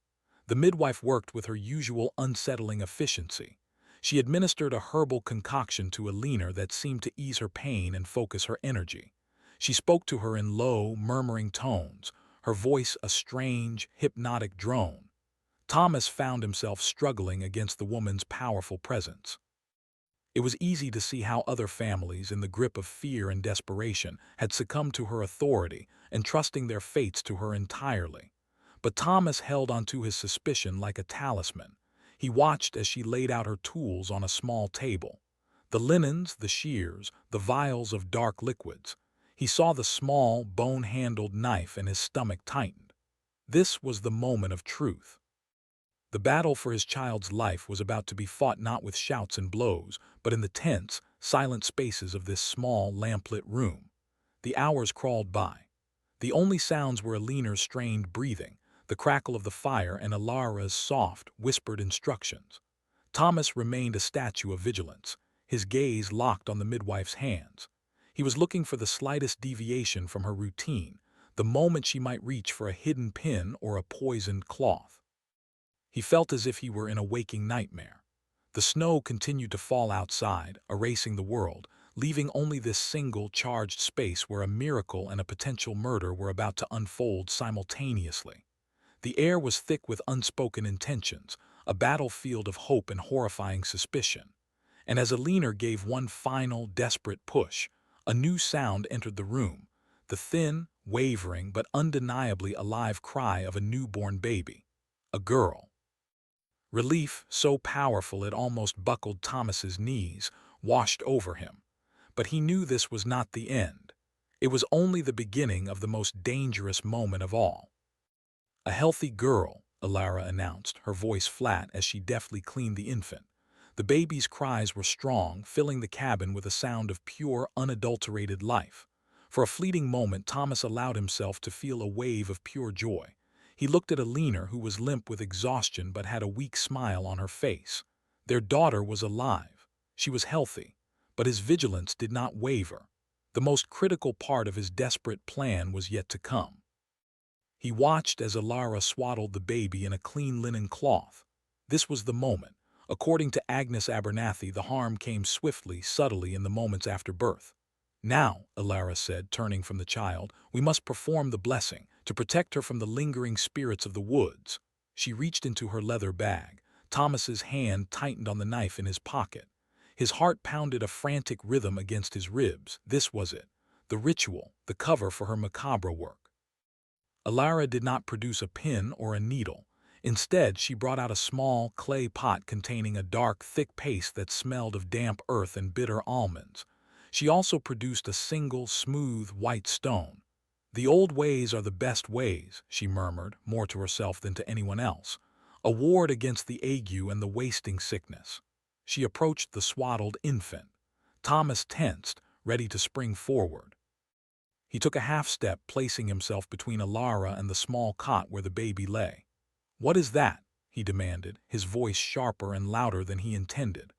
S1: The midwife worked with her usual unsettling efficiency. She administered a herbal concoction to Alina that seemed to ease her pain and focus her energy. She spoke to her in low, murmuring tones, her voice a strange, hypnotic drone. Thomas found himself struggling against the woman's powerful presence. It was easy to see how other families, in the grip of fear and desperation, had succumbed to her authority, entrusting their fates to her entirely. But Thomas held onto his suspicion like a talisman. He watched as she laid out her tools on a small table. The linens, the shears, the vials of dark liquids. He saw the small, bone-handled knife and his stomach tightened. This was the moment of truth. The battle for his child's life was about to be fought not with shouts and blows, but in the tense, silent spaces of this small, lamplit room. The hours crawled by. The only sounds were Alina's strained breathing, the crackle of the fire, and Alara's soft, whispered instructions. Thomas remained a statue of vigilance, his gaze locked on the midwife's hands. He was looking for the slightest deviation from her routine, the moment she might reach for a hidden pin or a poisoned cloth. He felt as if he were in a waking nightmare. The snow continued to fall outside, erasing the world, leaving only this single charged space where a miracle and a potential murder were about to unfold simultaneously. The air was thick with unspoken intentions, a battlefield of hope and horrifying suspicion. And as Alina gave one final, desperate push, a new sound entered the room, the thin, wavering, but undeniably alive cry of a newborn baby. A girl. Relief, so powerful it almost buckled Thomas's knees, washed over him. But he knew this was not the end. It was only the beginning of the most dangerous moment of all. "A healthy girl," Alara announced, her voice flat as she deftly cleaned the infant. The baby's cries were strong, filling the cabin with a sound of pure, unadulterated life. For a fleeting moment, Thomas allowed himself to feel a wave of pure joy. He looked at Alina, who was limp with exhaustion but had a weak smile on her face. Their daughter was alive. She was healthy. But his vigilance did not waver. The most critical part of his desperate plan was yet to come. He watched as Alara swaddled the baby in a clean linen cloth. This was the moment. According to Agnes Abernathy, the harm came swiftly, subtly in the moments after birth. "Now," Alara said, turning from the child, "we must perform the blessing, to protect her from the lingering spirits of the woods." She reached into her leather bag. Thomas's hand tightened on the knife in his pocket. His heart pounded a frantic rhythm against his ribs. This was it. The ritual, the cover for her macabre work. Alara did not produce a pin or a needle. Instead, she brought out a small clay pot containing a dark, thick paste that smelled of damp earth and bitter almonds. She also produced a single, smooth, white stone. "The old ways are the best ways," she murmured, more to herself than to anyone else. "A ward against the ague and the wasting sickness." She approached the swaddled infant. Thomas tensed, ready to spring forward. He took a half step, placing himself between Alara and the small cot where the baby lay. "What is that?" he demanded, his voice sharper and louder than he intended.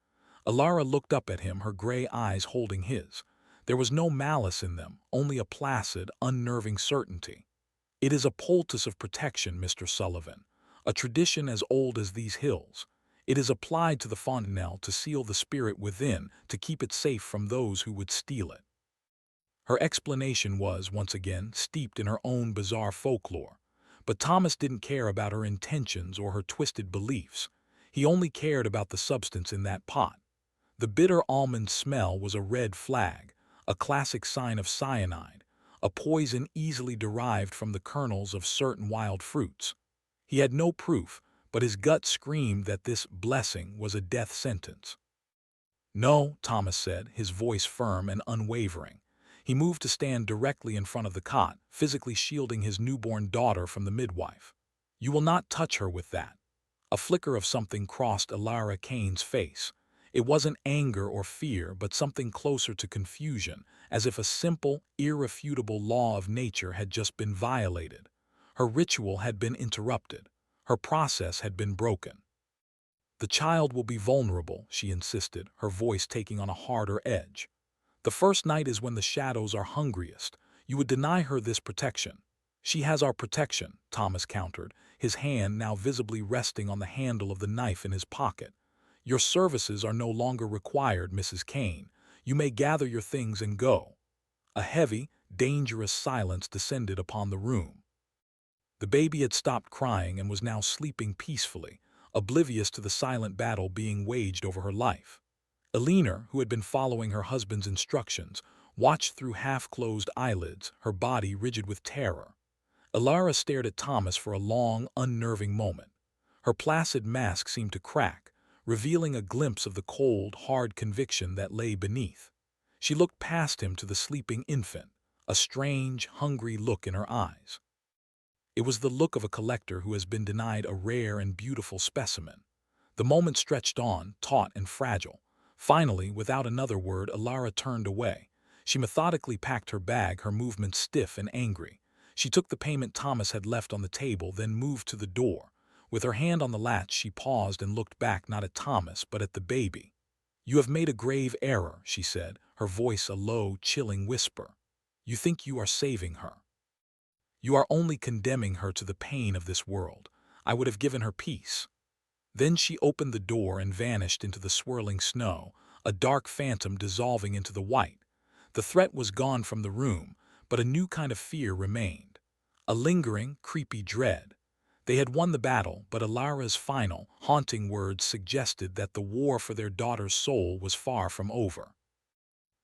S1: Alara looked up at him, her gray eyes holding his. There was no malice in them, only a placid, unnerving certainty. "It is a poultice of protection, Mr. Sullivan, a tradition as old as these hills. It is applied to the fontanelle to seal the spirit within, to keep it safe from those who would steal it." Her explanation was, once again, steeped in her own bizarre folklore. But Thomas didn't care about her intentions or her twisted beliefs. He only cared about the substance in that pot. The bitter almond smell was a red flag, a classic sign of cyanide, a poison easily derived from the kernels of certain wild fruits. He had no proof, but his gut screamed that this blessing was a death sentence. "No," Thomas said, his voice firm and unwavering. He moved to stand directly in front of the cot, physically shielding his newborn daughter from the midwife. "You will not touch her with that." A flicker of something crossed Alara Kane's face. It wasn't anger or fear, but something closer to confusion, as if a simple, irrefutable law of nature had just been violated. Her ritual had been interrupted. Her process had been broken. "The child will be vulnerable," she insisted, her voice taking on a harder edge. "The first night is when the shadows are hungriest. You would deny her this protection." "She has our protection," Thomas countered, his hand now visibly resting on the handle of the knife in his pocket. "Your services are no longer required, Mrs. Kane. You may gather your things and go." A heavy, dangerous silence descended upon the room. The baby had stopped crying and was now sleeping peacefully, oblivious to the silent battle being waged over her life. Eleanor, who had been following her husband's instructions, watched through half-closed eyelids, her body rigid with terror. Alara stared at Thomas for a long, unnerving moment. Her placid mask seemed to crack, revealing a glimpse of the cold, hard conviction that lay beneath. She looked past him to the sleeping infant, a strange, hungry look in her eyes. It was the look of a collector who has been denied a rare and beautiful specimen. The moment stretched on, taut and fragile. Finally, without another word, Alara turned away. She methodically packed her bag, her movements stiff and angry. She took the payment Thomas had left on the table, then moved to the door. With her hand on the latch, she paused and looked back not at Thomas, but at the baby. "You have made a grave error," she said, her voice a low, chilling whisper. "You think you are saving her. You are only condemning her to the pain of this world. I would have given her peace." Then she opened the door and vanished into the swirling snow, a dark phantom dissolving into the white. The threat was gone from the room, but a new kind of fear remained. A lingering, creepy dread. They had won the battle, but Alara's final, haunting words suggested that the war for their daughter's soul was far from over.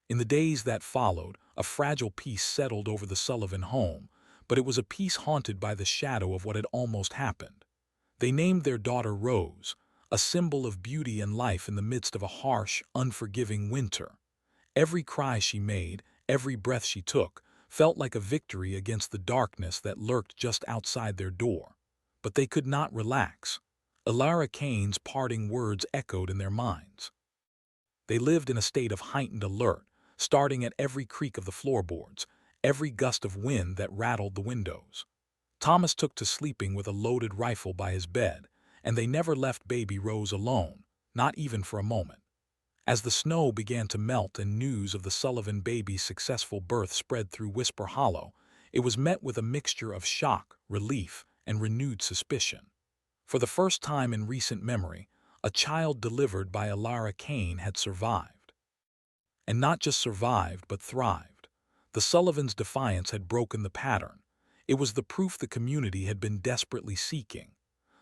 S1: In the days that followed, a fragile peace settled over the Sullivan home, but it was a peace haunted by the shadow of what had almost happened. They named their daughter Rose, a symbol of beauty and life in the midst of a harsh, unforgiving winter. Every cry she made, every breath she took, felt like a victory against the darkness that lurked just outside their door. But they could not relax. Alara Kane's parting words echoed in their minds. They lived in a state of heightened alert, starting at every creak of the floorboards, every gust of wind that rattled the windows. Thomas took to sleeping with a loaded rifle by his bed, and they never left baby Rose alone, not even for a moment. As the snow began to melt and news of the Sullivan baby's successful birth spread through Whisper Hollow, it was met with a mixture of shock, relief, and renewed suspicion. For the first time in recent memory, a child delivered by Alara Kane had survived. And not just survived, but thrived. The Sullivans' defiance had broken the pattern. It was the proof the community had been desperately seeking.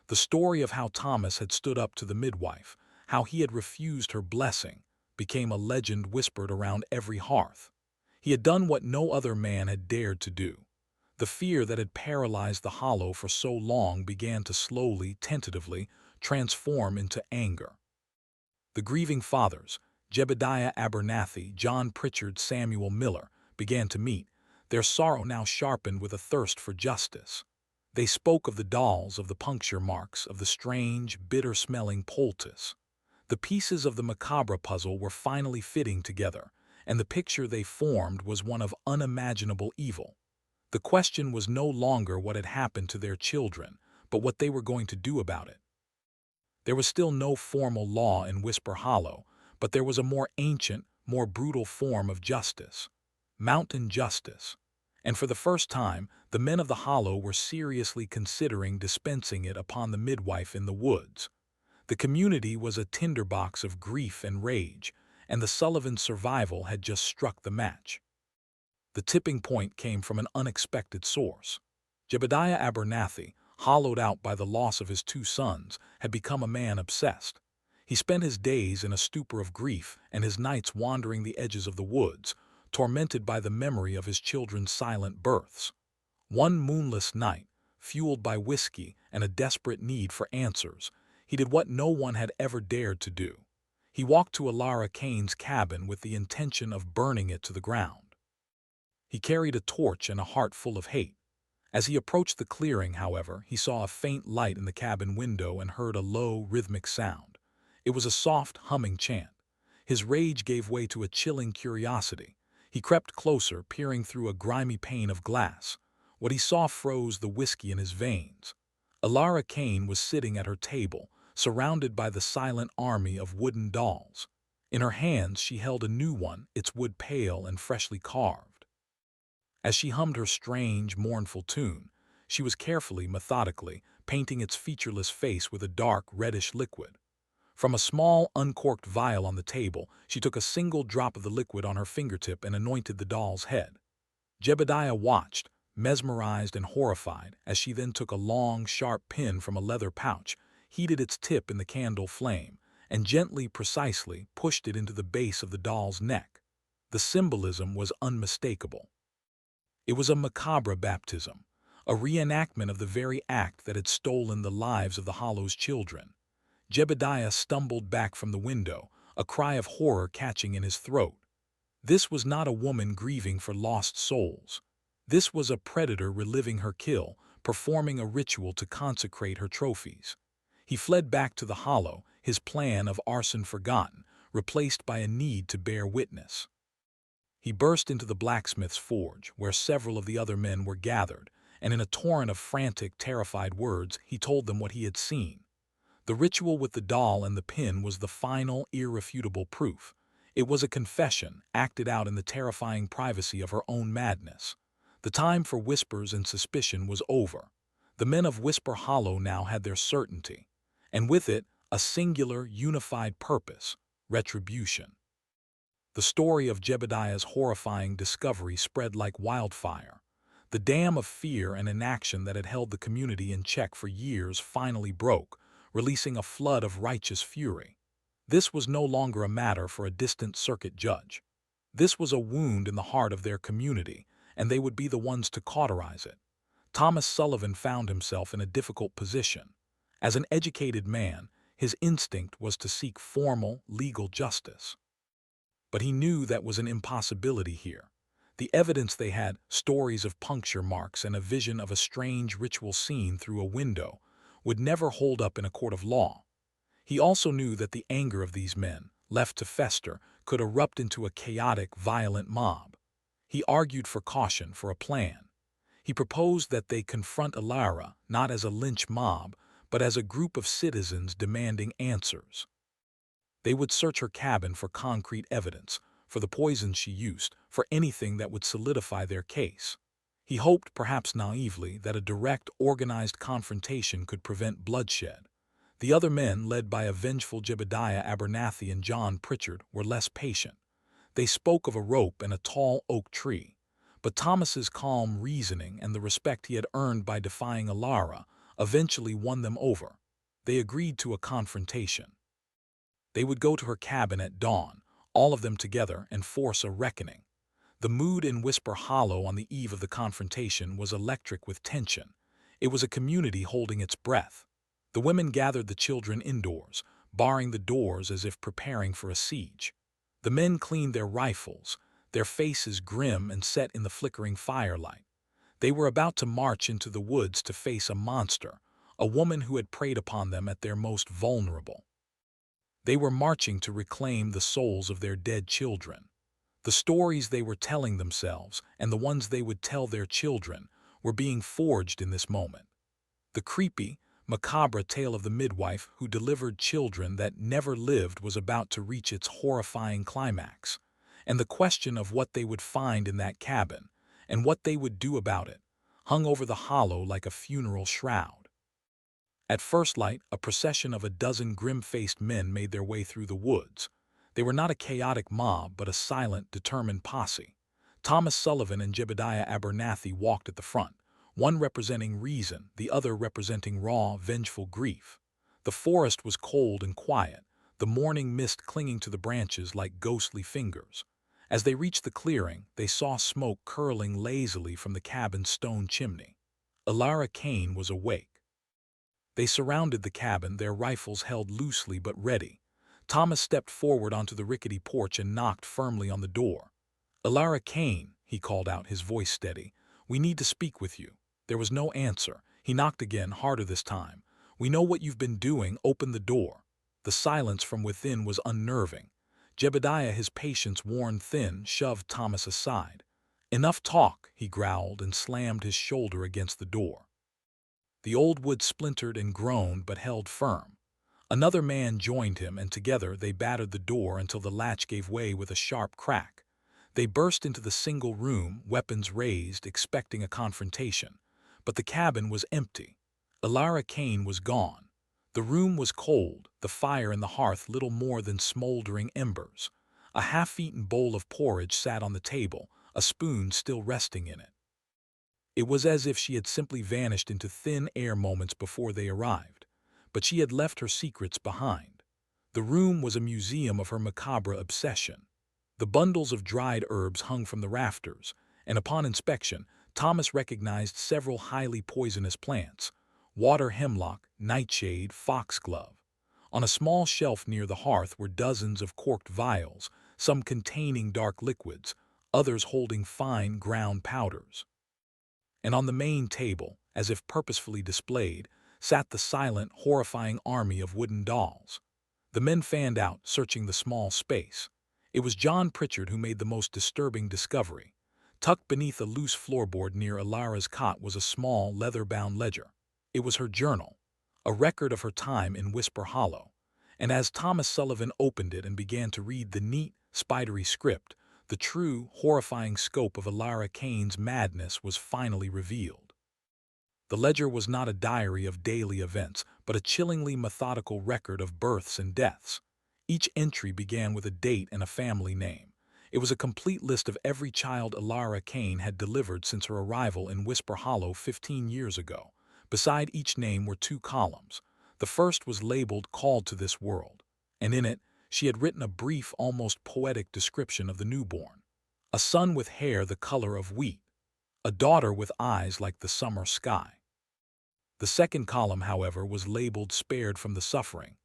S1: The story of how Thomas had stood up to the midwife, how he had refused her blessing, became a legend whispered around every hearth. He had done what no other man had dared to do. The fear that had paralyzed the Hollow for so long began to slowly, tentatively, transform into anger. The grieving fathers, Jebediah Abernathy, John Pritchard, Samuel Miller, began to meet, their sorrow now sharpened with a thirst for justice. They spoke of the dolls, of the puncture marks, of the strange, bitter-smelling poultice. The pieces of the Macabre puzzle were finally fitting together, and the picture they formed was one of unimaginable evil. The question was no longer what had happened to their children, but what they were going to do about it. There was still no formal law in Whisper Hollow, but there was a more ancient, more brutal form of justice: mountain justice. And for the first time, the men of the Hollow were seriously considering dispensing it upon the midwife in the woods. The community was a tinderbox of grief and rage, and the Sullivans' survival had just struck the match. The tipping point came from an unexpected source. Jebediah Abernathy, hollowed out by the loss of his two sons, had become a man obsessed. He spent his days in a stupor of grief and his nights wandering the edges of the woods, tormented by the memory of his children's silent births. One moonless night, fueled by whiskey and a desperate need for answers, he did what no one had ever dared to do. He walked to Alara Kane's cabin with the intention of burning it to the ground. He carried a torch and a heart full of hate. As he approached the clearing, however, he saw a faint light in the cabin window and heard a low, rhythmic sound. It was a soft, humming chant. His rage gave way to a chilling curiosity. He crept closer, peering through a grimy pane of glass. What he saw froze the whiskey in his veins. Alara Kane was sitting at her table, surrounded by the silent army of wooden dolls. In her hands she held a new one, its wood pale and freshly carved. As she hummed her strange, mournful tune, she was carefully, methodically, painting its featureless face with a dark, reddish liquid. From a small, uncorked vial on the table, she took a single drop of the liquid on her fingertip and anointed the doll's head. Jebediah watched, mesmerized and horrified, as she then took a long, sharp pin from a leather pouch, heated its tip in the candle flame, and gently, precisely, pushed it into the base of the doll's neck. The symbolism was unmistakable. It was a macabre baptism, a reenactment of the very act that had stolen the lives of the Hollow's children. Jebediah stumbled back from the window, a cry of horror catching in his throat. This was not a woman grieving for lost souls. This was a predator reliving her kill, performing a ritual to consecrate her trophies. He fled back to the Hollow, his plan of arson forgotten, replaced by a need to bear witness. He burst into the blacksmith's forge, where several of the other men were gathered, and in a torrent of frantic, terrified words, he told them what he had seen. The ritual with the doll and the pin was the final, irrefutable proof. It was a confession, acted out in the terrifying privacy of her own madness. The time for whispers and suspicion was over. The men of Whisper Hollow now had their certainty, and with it, a singular, unified purpose: retribution. The story of Jebediah's horrifying discovery spread like wildfire. The dam of fear and inaction that had held the community in check for years finally broke, releasing a flood of righteous fury. This was no longer a matter for a distant circuit judge. This was a wound in the heart of their community, and they would be the ones to cauterize it. Thomas Sullivan found himself in a difficult position. As an educated man, his instinct was to seek formal, legal justice. But he knew that was an impossibility here. The evidence they had, stories of puncture marks and a vision of a strange ritual scene through a window, would never hold up in a court of law. He also knew that the anger of these men, left to fester, could erupt into a chaotic, violent mob. He argued for caution, for a plan. He proposed that they confront Alara not as a lynch mob, but as a group of citizens demanding answers. They would search her cabin for concrete evidence, for the poison she used, for anything that would solidify their case. He hoped, perhaps naively, that a direct, organized confrontation could prevent bloodshed. The other men, led by a vengeful Jebediah Abernathy and John Pritchard, were less patient. They spoke of a rope and a tall oak tree, but Thomas's calm reasoning and the respect he had earned by defying Alara eventually won them over. They agreed to a confrontation. They would go to her cabin at dawn, all of them together, and force a reckoning. The mood in Whisper Hollow on the eve of the confrontation was electric with tension. It was a community holding its breath. The women gathered the children indoors, barring the doors as if preparing for a siege. The men cleaned their rifles, their faces grim and set in the flickering firelight. They were about to march into the woods to face a monster, a woman who had preyed upon them at their most vulnerable. They were marching to reclaim the souls of their dead children. The The stories they were telling themselves, and the ones they would tell their children, were being forged in this moment. The creepy, macabre tale of the midwife who delivered children that never lived was about to reach its horrifying climax, and the question of what they would find in that cabin, and what they would do about it, hung over the hollow like a funeral shroud. At first light, a procession of a dozen grim-faced men made their way through the woods. They were not a chaotic mob, but a silent, determined posse. Thomas Sullivan and Jebediah Abernathy walked at the front, one representing reason, the other representing raw, vengeful grief. The forest was cold and quiet, the morning mist clinging to the branches like ghostly fingers. As they reached the clearing, they saw smoke curling lazily from the cabin's stone chimney. Elara Kane was awake. They surrounded the cabin, their rifles held loosely but ready. Thomas stepped forward onto the rickety porch and knocked firmly on the door. "Elara Kane," he called out, his voice steady, "we need to speak with you." There was no answer. He knocked again, harder this time. "We know what you've been doing. Open the door." The silence from within was unnerving. Jebediah, his patience worn thin, shoved Thomas aside. "Enough talk," he growled and slammed his shoulder against the door. The old wood splintered and groaned but held firm. Another man joined him, and together they battered the door until the latch gave way with a sharp crack. They burst into the single room, weapons raised, expecting a confrontation. But the cabin was empty. Elara Kane was gone. The room was cold, the fire in the hearth little more than smoldering embers. A half-eaten bowl of porridge sat on the table, a spoon still resting in it. It was as if she had simply vanished into thin air moments before they arrived. But she had left her secrets behind. The room was a museum of her macabre obsession. The bundles of dried herbs hung from the rafters, and upon inspection, Thomas recognized several highly poisonous plants: water hemlock, nightshade, foxglove. On a small shelf near the hearth were dozens of corked vials, some containing dark liquids, others holding fine ground powders. And on the main table, as if purposefully displayed, sat the silent, horrifying army of wooden dolls. The men fanned out, searching the small space. It was John Pritchard who made the most disturbing discovery. Tucked beneath a loose floorboard near Elara's cot was a small, leather-bound ledger. It was her journal, a record of her time in Whisper Hollow. And as Thomas Sullivan opened it and began to read the neat, spidery script, the true, horrifying scope of Elara Kane's madness was finally revealed. The ledger was not a diary of daily events, but a chillingly methodical record of births and deaths. Each entry began with a date and a family name. It was a complete list of every child Elara Kane had delivered since her arrival in Whisper Hollow 15 years ago. Beside each name were two columns. The first was labeled "Called to this World," and in it, she had written a brief, almost poetic description of the newborn. A son with hair the color of wheat, a daughter with eyes like the summer sky. The second column, however, was labeled "Spared from the Suffering,"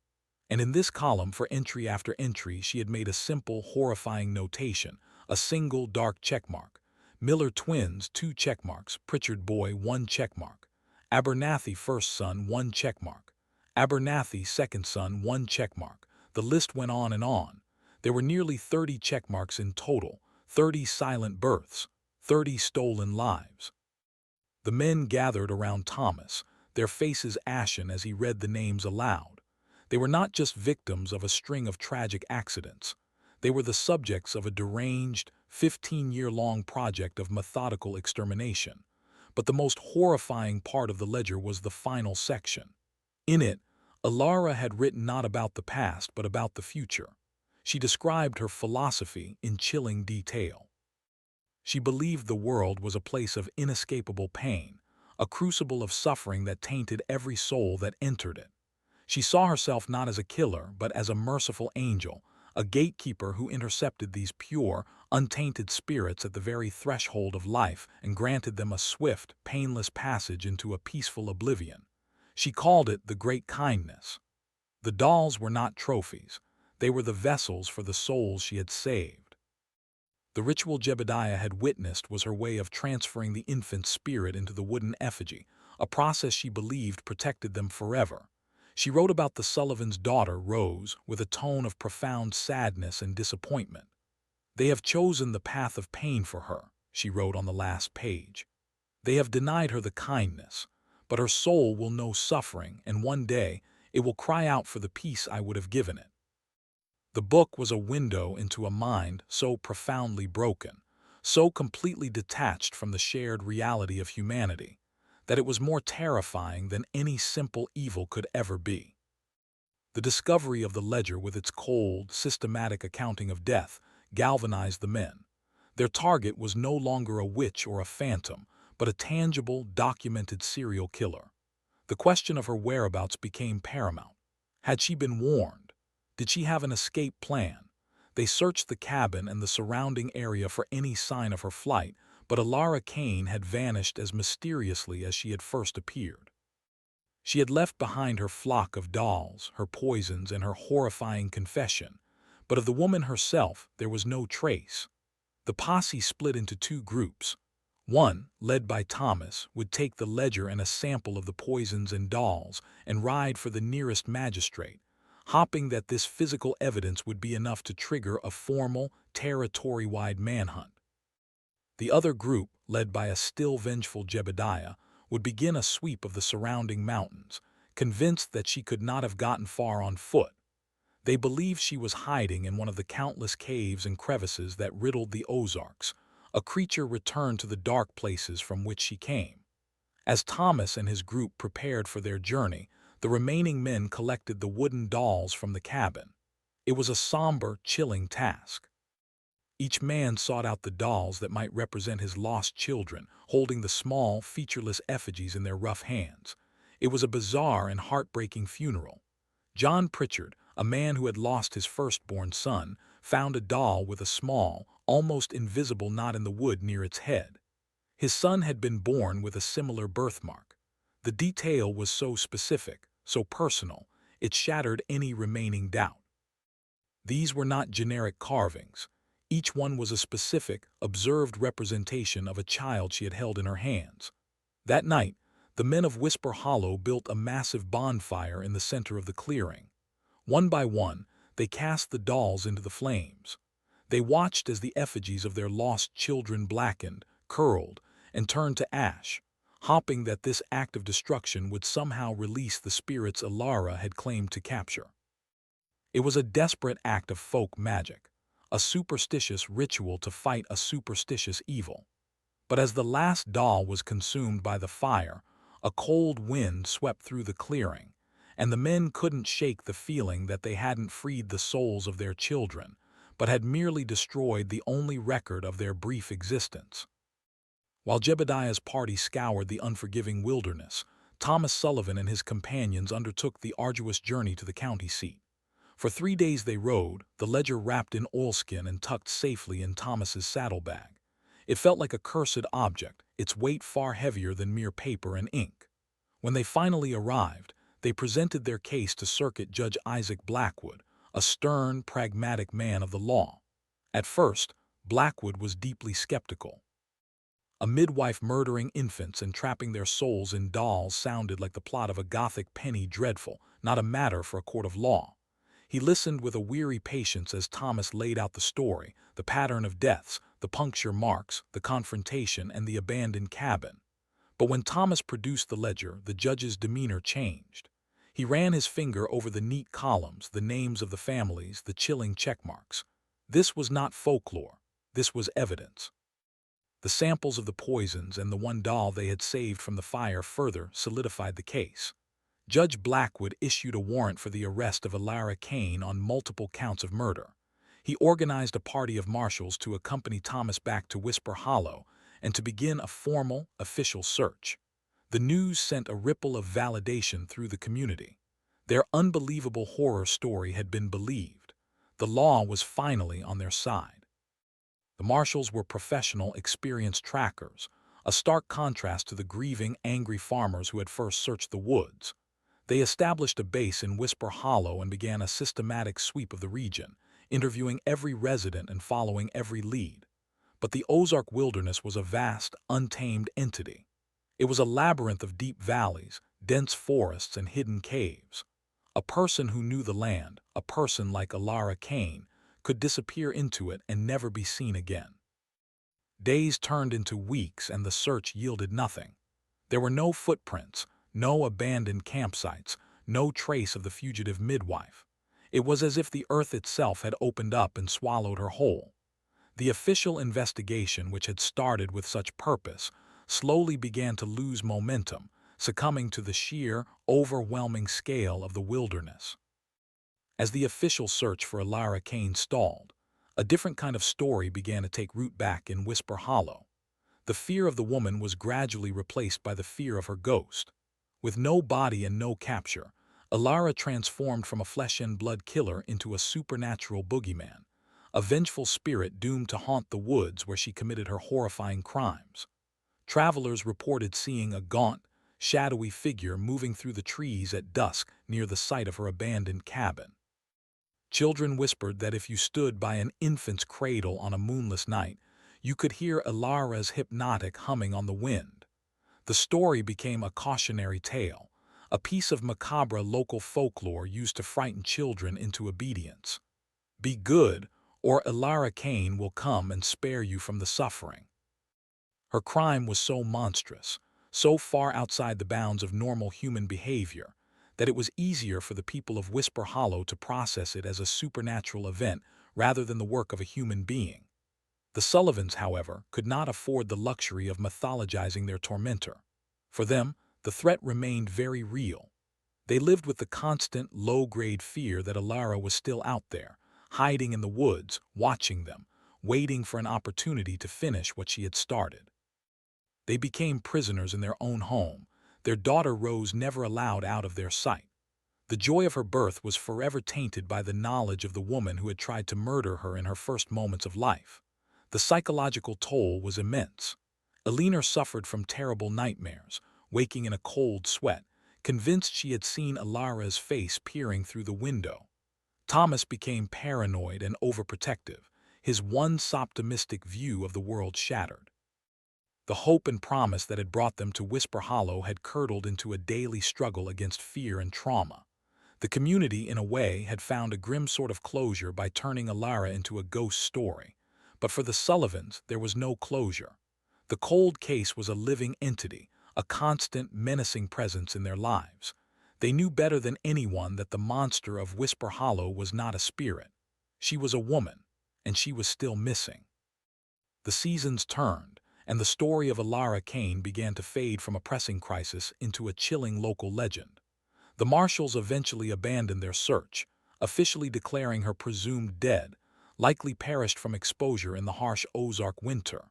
S1: and in this column, for entry after entry, she had made a simple, horrifying notation, a single dark checkmark. Miller twins, 2 checkmarks. Pritchard boy, 1 checkmark. Abernathy first son, 1 checkmark. Abernathy second son, 1 checkmark. The list went on and on. There were nearly 30 checkmarks in total, 30 silent births, 30 stolen lives. The men gathered around Thomas, their faces ashen as he read the names aloud. They were not just victims of a string of tragic accidents. They were the subjects of a deranged, 15-year-long project of methodical extermination. But the most horrifying part of the ledger was the final section. In it, Elara had written not about the past but about the future. She described her philosophy in chilling detail. She believed the world was a place of inescapable pain, a crucible of suffering that tainted every soul that entered it. She saw herself not as a killer but as a merciful angel, a gatekeeper who intercepted these pure, untainted spirits at the very threshold of life and granted them a swift, painless passage into a peaceful oblivion. She called it the Great Kindness. The dolls were not trophies. They were the vessels for the souls she had saved. The ritual Jebediah had witnessed was her way of transferring the infant's spirit into the wooden effigy, a process she believed protected them forever. She wrote about the Sullivan's daughter, Rose, with a tone of profound sadness and disappointment. "They have chosen the path of pain for her," she wrote on the last page. "They have denied her the kindness, but her soul will know suffering, and one day it will cry out for the peace I would have given it." The book was a window into a mind so profoundly broken, so completely detached from the shared reality of humanity, that it was more terrifying than any simple evil could ever be. The discovery of the ledger with its cold, systematic accounting of death galvanized the men. Their target was no longer a witch or a phantom, but a tangible, documented serial killer. The question of her whereabouts became paramount. Had she been warned? Did she have an escape plan? They searched the cabin and the surrounding area for any sign of her flight, but Alara Kane had vanished as mysteriously as she had first appeared. She had left behind her flock of dolls, her poisons, and her horrifying confession, but of the woman herself there was no trace. The posse split into two groups. One, led by Thomas, would take the ledger and a sample of the poisons and dolls and ride for the nearest magistrate, hoping that this physical evidence would be enough to trigger a formal, territory-wide manhunt. The other group, led by a still vengeful Jebediah, would begin a sweep of the surrounding mountains, convinced that she could not have gotten far on foot. They believed she was hiding in one of the countless caves and crevices that riddled the Ozarks, a creature returned to the dark places from which she came. As Thomas and his group prepared for their journey, the remaining men collected the wooden dolls from the cabin. It was a somber, chilling task. Each man sought out the dolls that might represent his lost children, holding the small, featureless effigies in their rough hands. It was a bizarre and heartbreaking funeral. John Pritchard, a man who had lost his firstborn son, found a doll with a small, almost invisible knot in the wood near its head. His son had been born with a similar birthmark. The detail was so specific, so personal, it shattered any remaining doubt. These were not generic carvings. Each one was a specific, observed representation of a child she had held in her hands. That night, the men of Whisper Hollow built a massive bonfire in the center of the clearing. One by one, they cast the dolls into the flames. They watched as the effigies of their lost children blackened, curled, and turned to ash, hoping that this act of destruction would somehow release the spirits Alara had claimed to capture. It was a desperate act of folk magic, a superstitious ritual to fight a superstitious evil. But as the last doll was consumed by the fire, a cold wind swept through the clearing, and the men couldn't shake the feeling that they hadn't freed the souls of their children, but had merely destroyed the only record of their brief existence. While Jebediah's party scoured the unforgiving wilderness, Thomas Sullivan and his companions undertook the arduous journey to the county seat. For 3 days they rode, the ledger wrapped in oilskin and tucked safely in Thomas's saddlebag. It felt like a cursed object, its weight far heavier than mere paper and ink. When they finally arrived, they presented their case to Circuit Judge Isaac Blackwood, a stern, pragmatic man of the law. At first, Blackwood was deeply skeptical. A midwife murdering infants and trapping their souls in dolls sounded like the plot of a Gothic penny dreadful, not a matter for a court of law. He listened with a weary patience as Thomas laid out the story, the pattern of deaths, the puncture marks, the confrontation, and the abandoned cabin. But when Thomas produced the ledger, the judge's demeanor changed. He ran his finger over the neat columns, the names of the families, the chilling checkmarks. This was not folklore. This was evidence. The samples of the poisons and the one doll they had saved from the fire further solidified the case. Judge Blackwood issued a warrant for the arrest of Alara Kane on multiple counts of murder. He organized a party of marshals to accompany Thomas back to Whisper Hollow and to begin a formal, official search. The news sent a ripple of validation through the community. Their unbelievable horror story had been believed. The law was finally on their side. The marshals were professional, experienced trackers, a stark contrast to the grieving, angry farmers who had first searched the woods. They established a base in Whisper Hollow and began a systematic sweep of the region, interviewing every resident and following every lead. But the Ozark wilderness was a vast, untamed entity. It was a labyrinth of deep valleys, dense forests, and hidden caves. A person who knew the land, a person like Alara Kane, could disappear into it and never be seen again. Days turned into weeks and the search yielded nothing. There were no footprints, no abandoned campsites, no trace of the fugitive midwife. It was as if the earth itself had opened up and swallowed her whole. The official investigation, which had started with such purpose, slowly began to lose momentum, succumbing to the sheer, overwhelming scale of the wilderness. As the official search for Alara Kane stalled, a different kind of story began to take root back in Whisper Hollow. The fear of the woman was gradually replaced by the fear of her ghost. With no body and no capture, Alara transformed from a flesh-and-blood killer into a supernatural boogeyman, a vengeful spirit doomed to haunt the woods where she committed her horrifying crimes. Travelers reported seeing a gaunt, shadowy figure moving through the trees at dusk near the site of her abandoned cabin. Children whispered that if you stood by an infant's cradle on a moonless night, you could hear Alara's hypnotic humming on the wind. The story became a cautionary tale, a piece of macabre local folklore used to frighten children into obedience. Be good, or Alara Kane will come and spare you from the suffering. Her crime was so monstrous, so far outside the bounds of normal human behavior, that it was easier for the people of Whisper Hollow to process it as a supernatural event rather than the work of a human being. The Sullivans, however, could not afford the luxury of mythologizing their tormentor. For them, the threat remained very real. They lived with the constant, low-grade fear that Alara was still out there, hiding in the woods, watching them, waiting for an opportunity to finish what she had started. They became prisoners in their own home, their daughter Rose never allowed out of their sight. The joy of her birth was forever tainted by the knowledge of the woman who had tried to murder her in her first moments of life. The psychological toll was immense. Elinor suffered from terrible nightmares, waking in a cold sweat, convinced she had seen Alara's face peering through the window. Thomas became paranoid and overprotective, his once optimistic view of the world shattered. The hope and promise that had brought them to Whisper Hollow had curdled into a daily struggle against fear and trauma. The community, in a way, had found a grim sort of closure by turning Alara into a ghost story. But for the Sullivans, there was no closure. The cold case was a living entity, a constant, menacing presence in their lives. They knew better than anyone that the monster of Whisper Hollow was not a spirit. She was a woman, and she was still missing. The seasons turned, and the story of Alara Kane began to fade from a pressing crisis into a chilling local legend. The marshals eventually abandoned their search, officially declaring her presumed dead, likely perished from exposure in the harsh Ozark winter.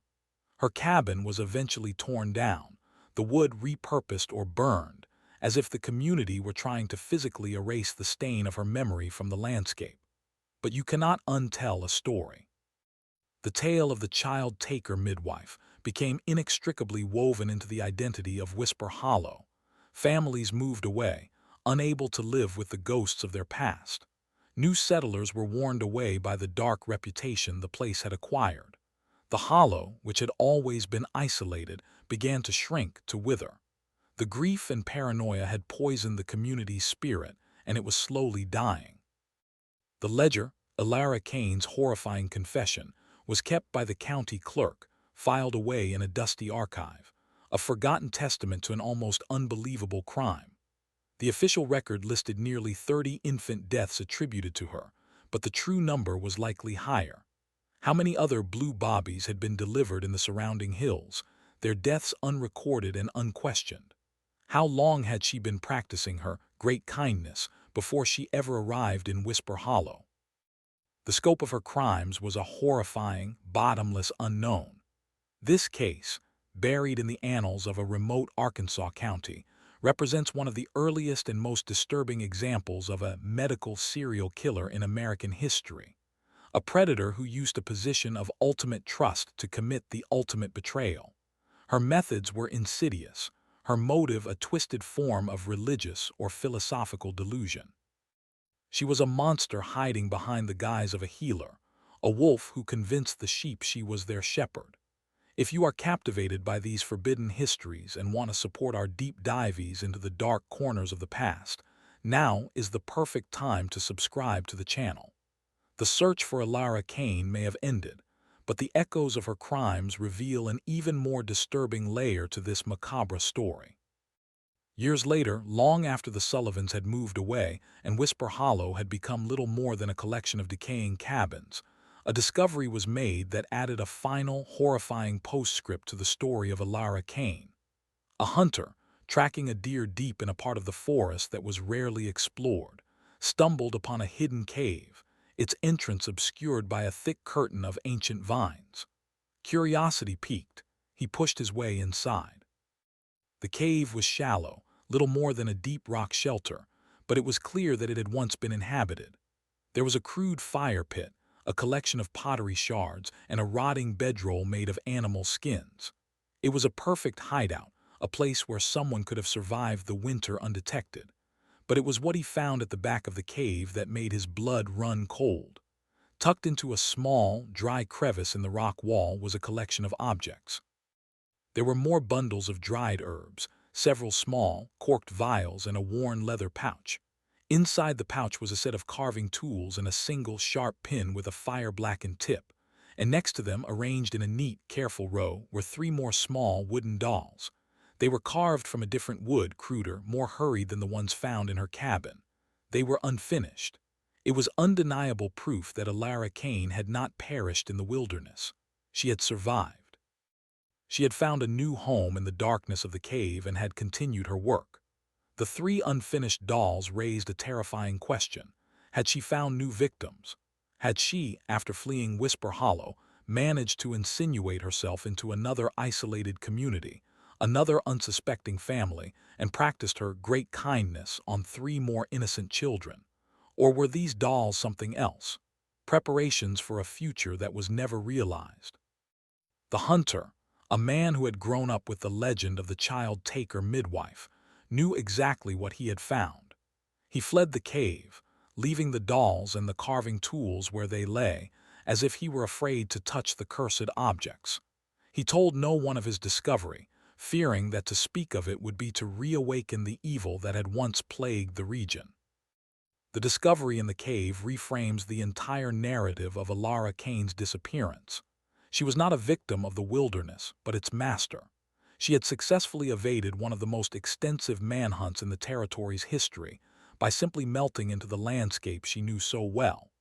S1: Her cabin was eventually torn down, the wood repurposed or burned, as if the community were trying to physically erase the stain of her memory from the landscape. But you cannot untell a story. The tale of the child-taker midwife became inextricably woven into the identity of Whisper Hollow. Families moved away, unable to live with the ghosts of their past. New settlers were warned away by the dark reputation the place had acquired. The hollow, which had always been isolated, began to shrink, to wither. The grief and paranoia had poisoned the community's spirit, and it was slowly dying. The ledger, Alara Kane's horrifying confession, was kept by the county clerk, filed away in a dusty archive, a forgotten testament to an almost unbelievable crime. The official record listed nearly 30 infant deaths attributed to her, but the true number was likely higher. How many other blue bobbies had been delivered in the surrounding hills, their deaths unrecorded and unquestioned? How long had she been practicing her great kindness before she ever arrived in Whisper Hollow? The scope of her crimes was a horrifying, bottomless unknown. This case, buried in the annals of a remote Arkansas county, represents one of the earliest and most disturbing examples of a medical serial killer in American history. A predator who used a position of ultimate trust to commit the ultimate betrayal. Her methods were insidious, her motive a twisted form of religious or philosophical delusion. She was a monster hiding behind the guise of a healer, a wolf who convinced the sheep she was their shepherd. If you are captivated by these forbidden histories and want to support our deep dives into the dark corners of the past, now is the perfect time to subscribe to the channel. The search for Alara Kane may have ended, but the echoes of her crimes reveal an even more disturbing layer to this macabre story. Years later, long after the Sullivans had moved away and Whisper Hollow had become little more than a collection of decaying cabins, a discovery was made that added a final, horrifying postscript to the story of Alara Kane. A hunter, tracking a deer deep in a part of the forest that was rarely explored, stumbled upon a hidden cave, its entrance obscured by a thick curtain of ancient vines. Curiosity piqued, he pushed his way inside. The cave was shallow, little more than a deep rock shelter, but it was clear that it had once been inhabited. There was a crude fire pit, a collection of pottery shards, and a rotting bedroll made of animal skins. It was a perfect hideout, a place where someone could have survived the winter undetected. But it was what he found at the back of the cave that made his blood run cold. Tucked into a small, dry crevice in the rock wall was a collection of objects. There were more bundles of dried herbs, several small, corked vials, and a worn leather pouch. Inside the pouch was a set of carving tools and a single sharp pin with a fire-blackened tip, and next to them, arranged in a neat, careful row, were three more small wooden dolls. They were carved from a different wood, cruder, more hurried than the ones found in her cabin. They were unfinished. It was undeniable proof that Alara Kane had not perished in the wilderness. She had survived. She had found a new home in the darkness of the cave and had continued her work. The three unfinished dolls raised a terrifying question. Had she found new victims? Had she, after fleeing Whisper Hollow, managed to insinuate herself into another isolated community, another unsuspecting family, and practiced her great kindness on three more innocent children? Or were these dolls something else? Preparations for a future that was never realized? The hunter, a man who had grown up with the legend of the child-taker Midwife, knew exactly what he had found. He fled the cave, leaving the dolls and the carving tools where they lay, as if he were afraid to touch the cursed objects. He told no one of his discovery, fearing that to speak of it would be to reawaken the evil that had once plagued the region. The discovery in the cave reframes the entire narrative of Alara Kane's disappearance. She was not a victim of the wilderness, but its master. She had successfully evaded one of the most extensive manhunts in the territory's history by simply melting into the landscape she knew so well.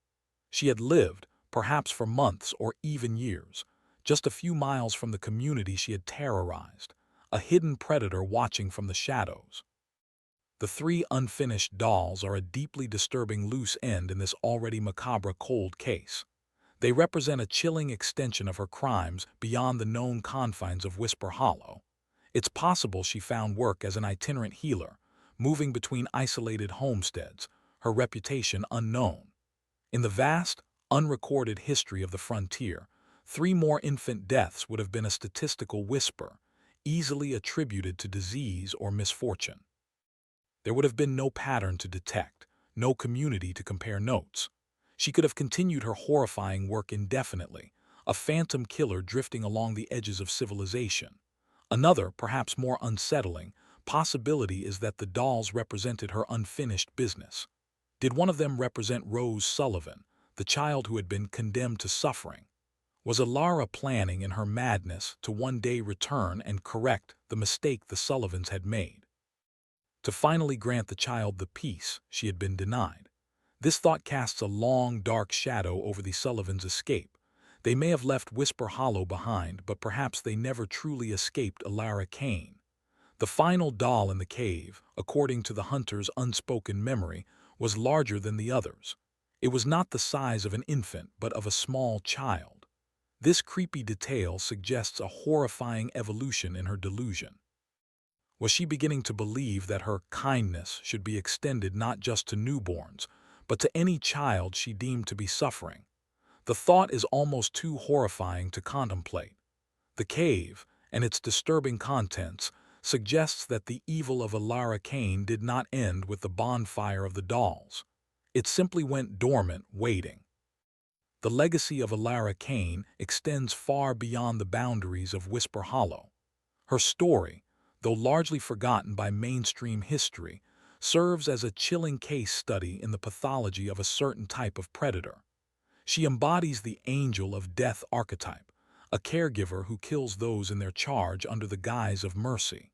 S1: She had lived, perhaps for months or even years, just a few miles from the community she had terrorized, a hidden predator watching from the shadows. The three unfinished dolls are a deeply disturbing loose end in this already macabre cold case. They represent a chilling extension of her crimes beyond the known confines of Whisper Hollow. It's possible she found work as an itinerant healer, moving between isolated homesteads, her reputation unknown. In the vast, unrecorded history of the frontier, three more infant deaths would have been a statistical whisper, easily attributed to disease or misfortune. There would have been no pattern to detect, no community to compare notes. She could have continued her horrifying work indefinitely, a phantom killer drifting along the edges of civilization. Another, perhaps more unsettling, possibility is that the dolls represented her unfinished business. Did one of them represent Rose Sullivan, the child who had been condemned to suffering? Was Alara planning in her madness to one day return and correct the mistake the Sullivans had made? To finally grant the child the peace she had been denied? This thought casts a long, dark shadow over the Sullivans' escape. They may have left Whisper Hollow behind, but perhaps they never truly escaped Alara Kane. The final doll in the cave, according to the hunter's unspoken memory, was larger than the others. It was not the size of an infant, but of a small child. This creepy detail suggests a horrifying evolution in her delusion. Was she beginning to believe that her kindness should be extended not just to newborns, but to any child she deemed to be suffering? The thought is almost too horrifying to contemplate. The cave, and its disturbing contents, suggests that the evil of Alara Kane did not end with the bonfire of the dolls. It simply went dormant, waiting. The legacy of Alara Kane extends far beyond the boundaries of Whisper Hollow. Her story, though largely forgotten by mainstream history, serves as a chilling case study in the pathology of a certain type of predator. She embodies the angel of death archetype, a caregiver who kills those in their charge under the guise of mercy.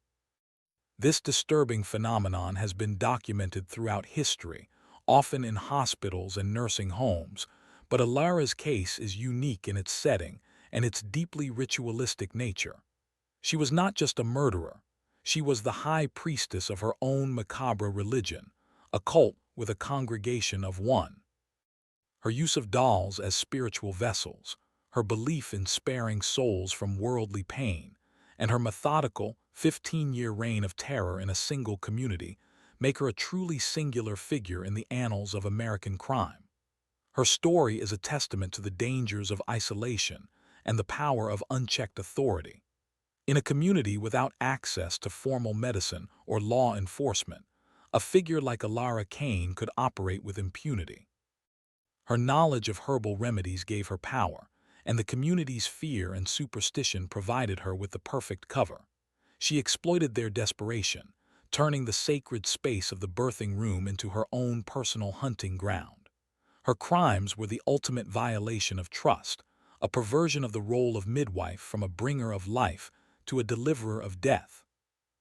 S1: This disturbing phenomenon has been documented throughout history, often in hospitals and nursing homes, but Alara's case is unique in its setting and its deeply ritualistic nature. She was not just a murderer, she was the high priestess of her own macabre religion, a cult with a congregation of one. Her use of dolls as spiritual vessels, her belief in sparing souls from worldly pain, and her methodical 15-year reign of terror in a single community make her a truly singular figure in the annals of American crime. Her story is a testament to the dangers of isolation and the power of unchecked authority. In a community without access to formal medicine or law enforcement, a figure like Alara Kane could operate with impunity. Her knowledge of herbal remedies gave her power, and the community's fear and superstition provided her with the perfect cover. She exploited their desperation, turning the sacred space of the birthing room into her own personal hunting ground. Her crimes were the ultimate violation of trust, a perversion of the role of midwife from a bringer of life to a deliverer of death.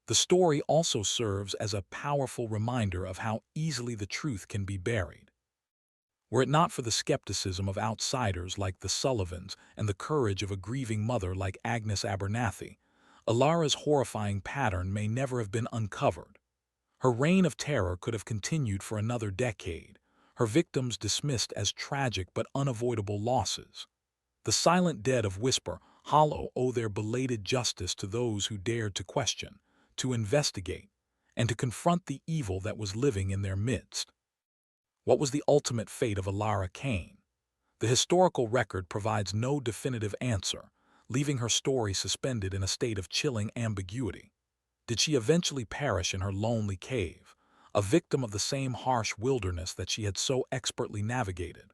S1: The story also serves as a powerful reminder of how easily the truth can be buried. Were it not for the skepticism of outsiders like the Sullivans and the courage of a grieving mother like Agnes Abernathy, Alara's horrifying pattern may never have been uncovered. Her reign of terror could have continued for another decade, her victims dismissed as tragic but unavoidable losses. The silent dead of Whisper Hollow owe their belated justice to those who dared to question, to investigate, and to confront the evil that was living in their midst. What was the ultimate fate of Alara Kane? The historical record provides no definitive answer, leaving her story suspended in a state of chilling ambiguity. Did she eventually perish in her lonely cave, a victim of the same harsh wilderness that she had so expertly navigated?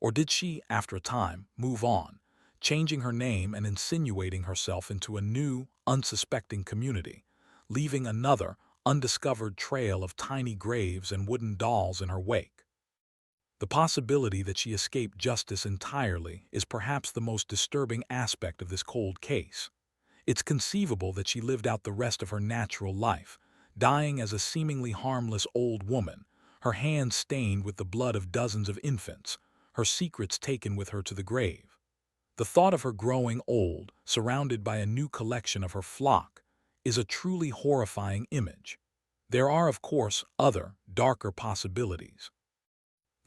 S1: Or did she, after a time, move on, changing her name and insinuating herself into a new, unsuspecting community, leaving another, undiscovered trail of tiny graves and wooden dolls in her wake? The possibility that she escaped justice entirely is perhaps the most disturbing aspect of this cold case. It's conceivable that she lived out the rest of her natural life, dying as a seemingly harmless old woman, her hands stained with the blood of dozens of infants, her secrets taken with her to the grave. The thought of her growing old, surrounded by a new collection of her flock, is a truly horrifying image. There are, of course, other, darker possibilities.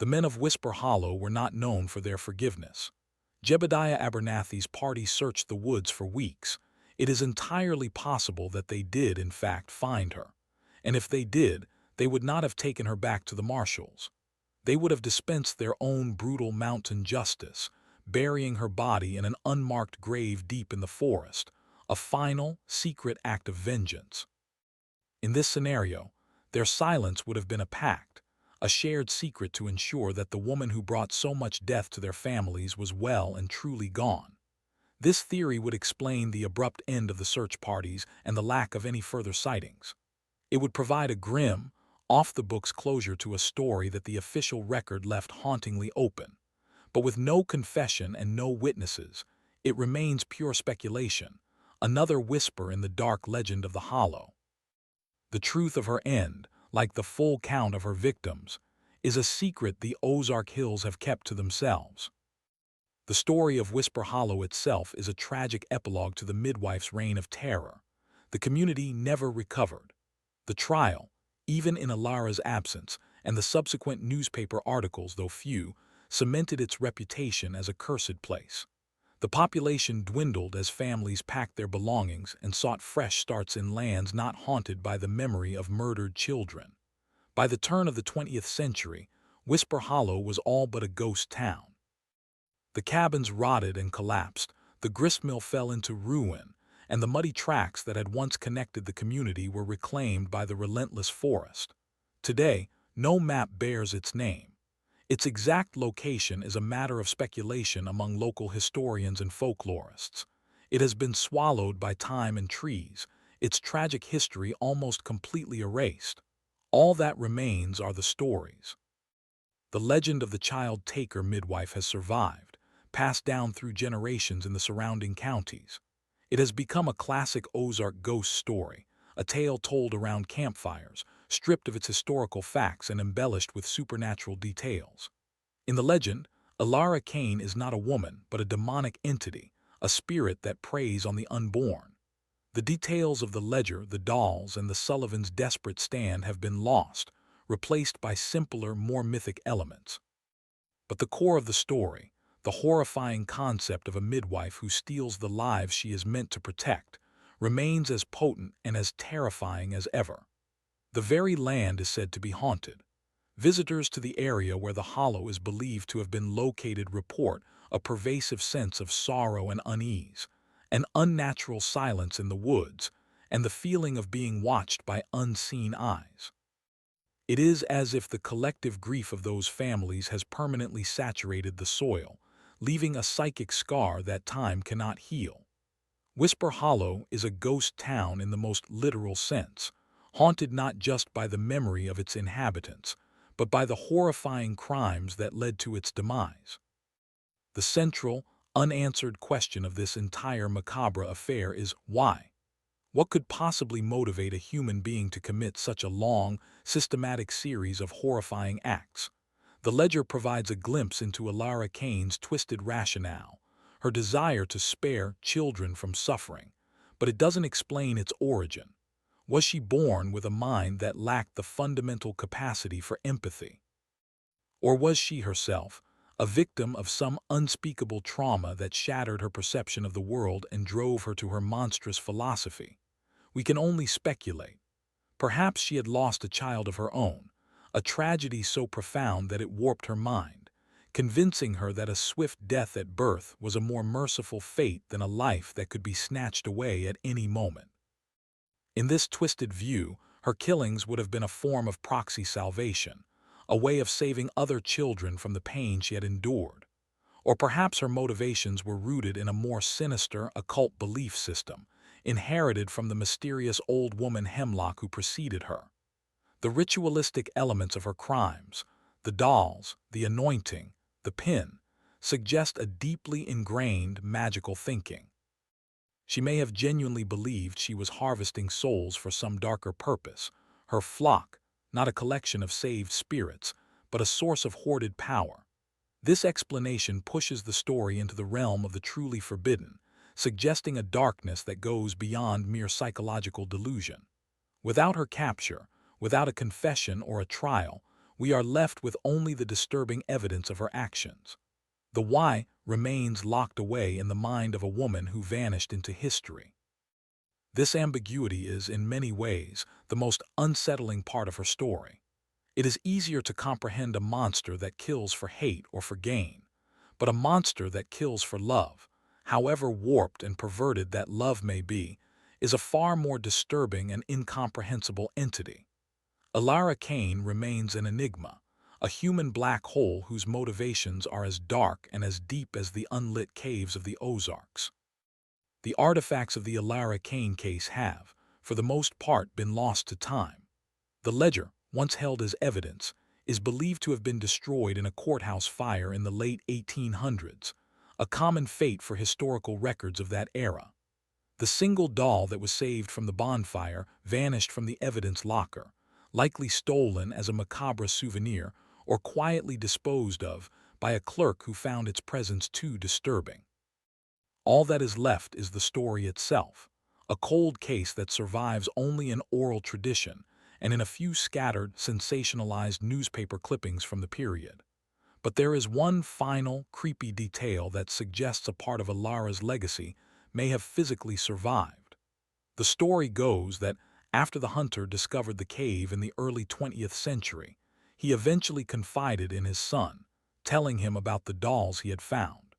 S1: The men of Whisper Hollow were not known for their forgiveness. Jebediah Abernathy's party searched the woods for weeks. It is entirely possible that they did, in fact, find her. And if they did, they would not have taken her back to the marshals. They would have dispensed their own brutal mountain justice, burying her body in an unmarked grave deep in the forest, a final, secret act of vengeance. In this scenario, their silence would have been a pact, a shared secret to ensure that the woman who brought so much death to their families was well and truly gone. This theory would explain the abrupt end of the search parties and the lack of any further sightings. It would provide a grim, off-the-books closure to a story that the official record left hauntingly open. But with no confession and no witnesses, it remains pure speculation, another whisper in the dark legend of the Hollow. The truth of her end, like the full count of her victims, is a secret the Ozark Hills have kept to themselves. The story of Whisper Hollow itself is a tragic epilogue to the midwife's reign of terror. The community never recovered. The trial, even in Alara's absence, and the subsequent newspaper articles, though few, cemented its reputation as a cursed place. The population dwindled as families packed their belongings and sought fresh starts in lands not haunted by the memory of murdered children. By the turn of the 20th century, Whisper Hollow was all but a ghost town. The cabins rotted and collapsed, the gristmill fell into ruin, and the muddy tracks that had once connected the community were reclaimed by the relentless forest. Today, no map bears its name. Its exact location is a matter of speculation among local historians and folklorists. It has been swallowed by time and trees, its tragic history almost completely erased. All that remains are the stories. The legend of the child taker midwife has survived, passed down through generations in the surrounding counties. It has become a classic Ozark ghost story, a tale told around campfires, stripped of its historical facts and embellished with supernatural details. In the legend, Elara Kane is not a woman but a demonic entity, a spirit that preys on the unborn. The details of the ledger, the dolls, and the Sullivan's desperate stand have been lost, replaced by simpler, more mythic elements. But the core of the story, the horrifying concept of a midwife who steals the lives she is meant to protect, remains as potent and as terrifying as ever. The very land is said to be haunted. Visitors to the area where the hollow is believed to have been located report a pervasive sense of sorrow and unease, an unnatural silence in the woods, and the feeling of being watched by unseen eyes. It is as if the collective grief of those families has permanently saturated the soil, leaving a psychic scar that time cannot heal. Whisper Hollow is a ghost town in the most literal sense, haunted not just by the memory of its inhabitants, but by the horrifying crimes that led to its demise. The central, unanswered question of this entire macabre affair is why? What could possibly motivate a human being to commit such a long, systematic series of horrifying acts? The ledger provides a glimpse into Elara Kane's twisted rationale, her desire to spare children from suffering, but it doesn't explain its origin. Was she born with a mind that lacked the fundamental capacity for empathy? Or was she herself a victim of some unspeakable trauma that shattered her perception of the world and drove her to her monstrous philosophy? We can only speculate. Perhaps she had lost a child of her own, a tragedy so profound that it warped her mind, convincing her that a swift death at birth was a more merciful fate than a life that could be snatched away at any moment. In this twisted view, her killings would have been a form of proxy salvation, a way of saving other children from the pain she had endured. Or perhaps her motivations were rooted in a more sinister, occult belief system, inherited from the mysterious old woman Hemlock who preceded her. The ritualistic elements of her crimes, the dolls, the anointing, the pin, suggest a deeply ingrained magical thinking. She may have genuinely believed she was harvesting souls for some darker purpose, her flock, not a collection of saved spirits, but a source of hoarded power. This explanation pushes the story into the realm of the truly forbidden, suggesting a darkness that goes beyond mere psychological delusion. Without her capture, without a confession or a trial, we are left with only the disturbing evidence of her actions. The why remains locked away in the mind of a woman who vanished into history. This ambiguity is, in many ways, the most unsettling part of her story. It is easier to comprehend a monster that kills for hate or for gain, but a monster that kills for love, however warped and perverted that love may be, is a far more disturbing and incomprehensible entity. Elara Kane remains an enigma, a human black hole whose motivations are as dark and as deep as the unlit caves of the Ozarks. The artifacts of the Elara Kane case have, for the most part, been lost to time. The ledger, once held as evidence, is believed to have been destroyed in a courthouse fire in the late 1800s, a common fate for historical records of that era. The single doll that was saved from the bonfire vanished from the evidence locker, likely stolen as a macabre souvenir or quietly disposed of by a clerk who found its presence too disturbing. All that is left is the story itself, a cold case that survives only in oral tradition and in a few scattered, sensationalized newspaper clippings from the period. But there is one final, creepy detail that suggests a part of Elara's legacy may have physically survived. The story goes that after the hunter discovered the cave in the early 20th century, he eventually confided in his son, telling him about the dolls he had found.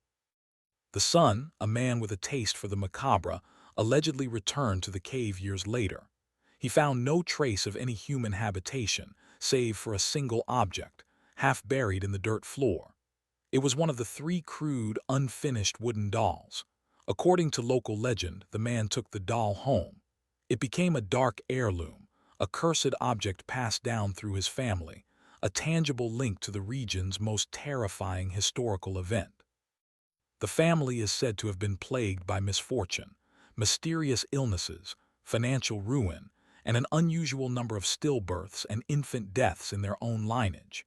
S1: The son, a man with a taste for the macabre, allegedly returned to the cave years later. He found no trace of any human habitation, save for a single object, half buried in the dirt floor. It was one of the three crude, unfinished wooden dolls. According to local legend, the man took the doll home. It became a dark heirloom, a cursed object passed down through his family, a tangible link to the region's most terrifying historical event. The family is said to have been plagued by misfortune, mysterious illnesses, financial ruin, and an unusual number of stillbirths and infant deaths in their own lineage.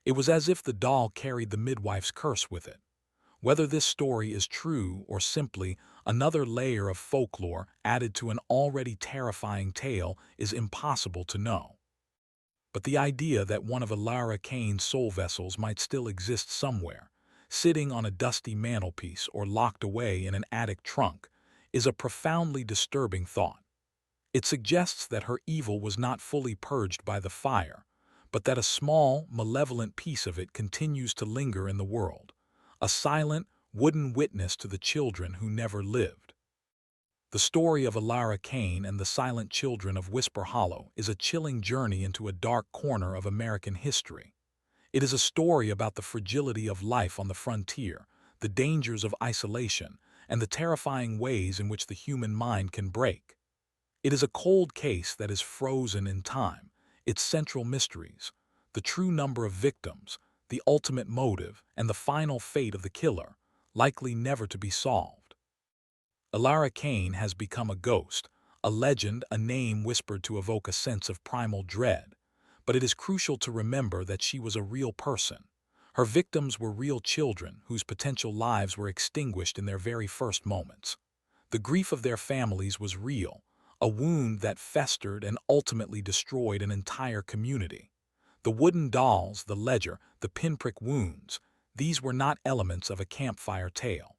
S1: It was as if the doll carried the midwife's curse with it. Whether this story is true or simply another layer of folklore added to an already terrifying tale is impossible to know. But the idea that one of Elara Kane's soul vessels might still exist somewhere, sitting on a dusty mantelpiece or locked away in an attic trunk, is a profoundly disturbing thought. It suggests that her evil was not fully purged by the fire, but that a small, malevolent piece of it continues to linger in the world, a silent, wooden witness to the children who never lived. The story of Elara Kane and the silent children of Whisper Hollow is a chilling journey into a dark corner of American history. It is a story about the fragility of life on the frontier, the dangers of isolation, and the terrifying ways in which the human mind can break. It is a cold case that is frozen in time, its central mysteries, the true number of victims, the ultimate motive, and the final fate of the killer, likely never to be solved. Elara Kane has become a ghost, a legend, a name whispered to evoke a sense of primal dread. But it is crucial to remember that she was a real person. Her victims were real children whose potential lives were extinguished in their very first moments. The grief of their families was real, a wound that festered and ultimately destroyed an entire community. The wooden dolls, the ledger, the pinprick wounds, these were not elements of a campfire tale.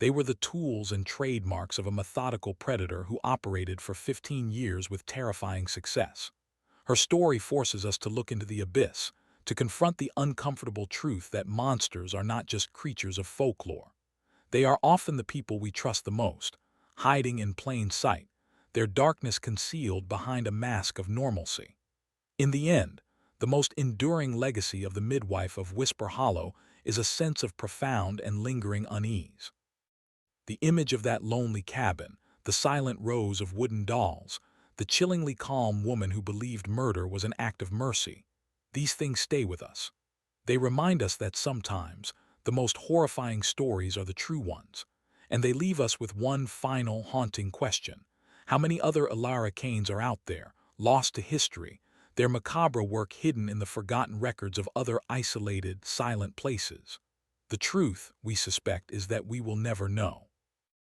S1: They were the tools and trademarks of a methodical predator who operated for 15 years with terrifying success. Her story forces us to look into the abyss, to confront the uncomfortable truth that monsters are not just creatures of folklore. They are often the people we trust the most, hiding in plain sight, their darkness concealed behind a mask of normalcy. In the end, the most enduring legacy of the midwife of Whisper Hollow is a sense of profound and lingering unease. The image of that lonely cabin, the silent rows of wooden dolls, the chillingly calm woman who believed murder was an act of mercy, these things stay with us. They remind us that sometimes the most horrifying stories are the true ones, and they leave us with one final haunting question. How many other Elara Kanes are out there, lost to history, their macabre work hidden in the forgotten records of other isolated, silent places? The truth, we suspect, is that we will never know.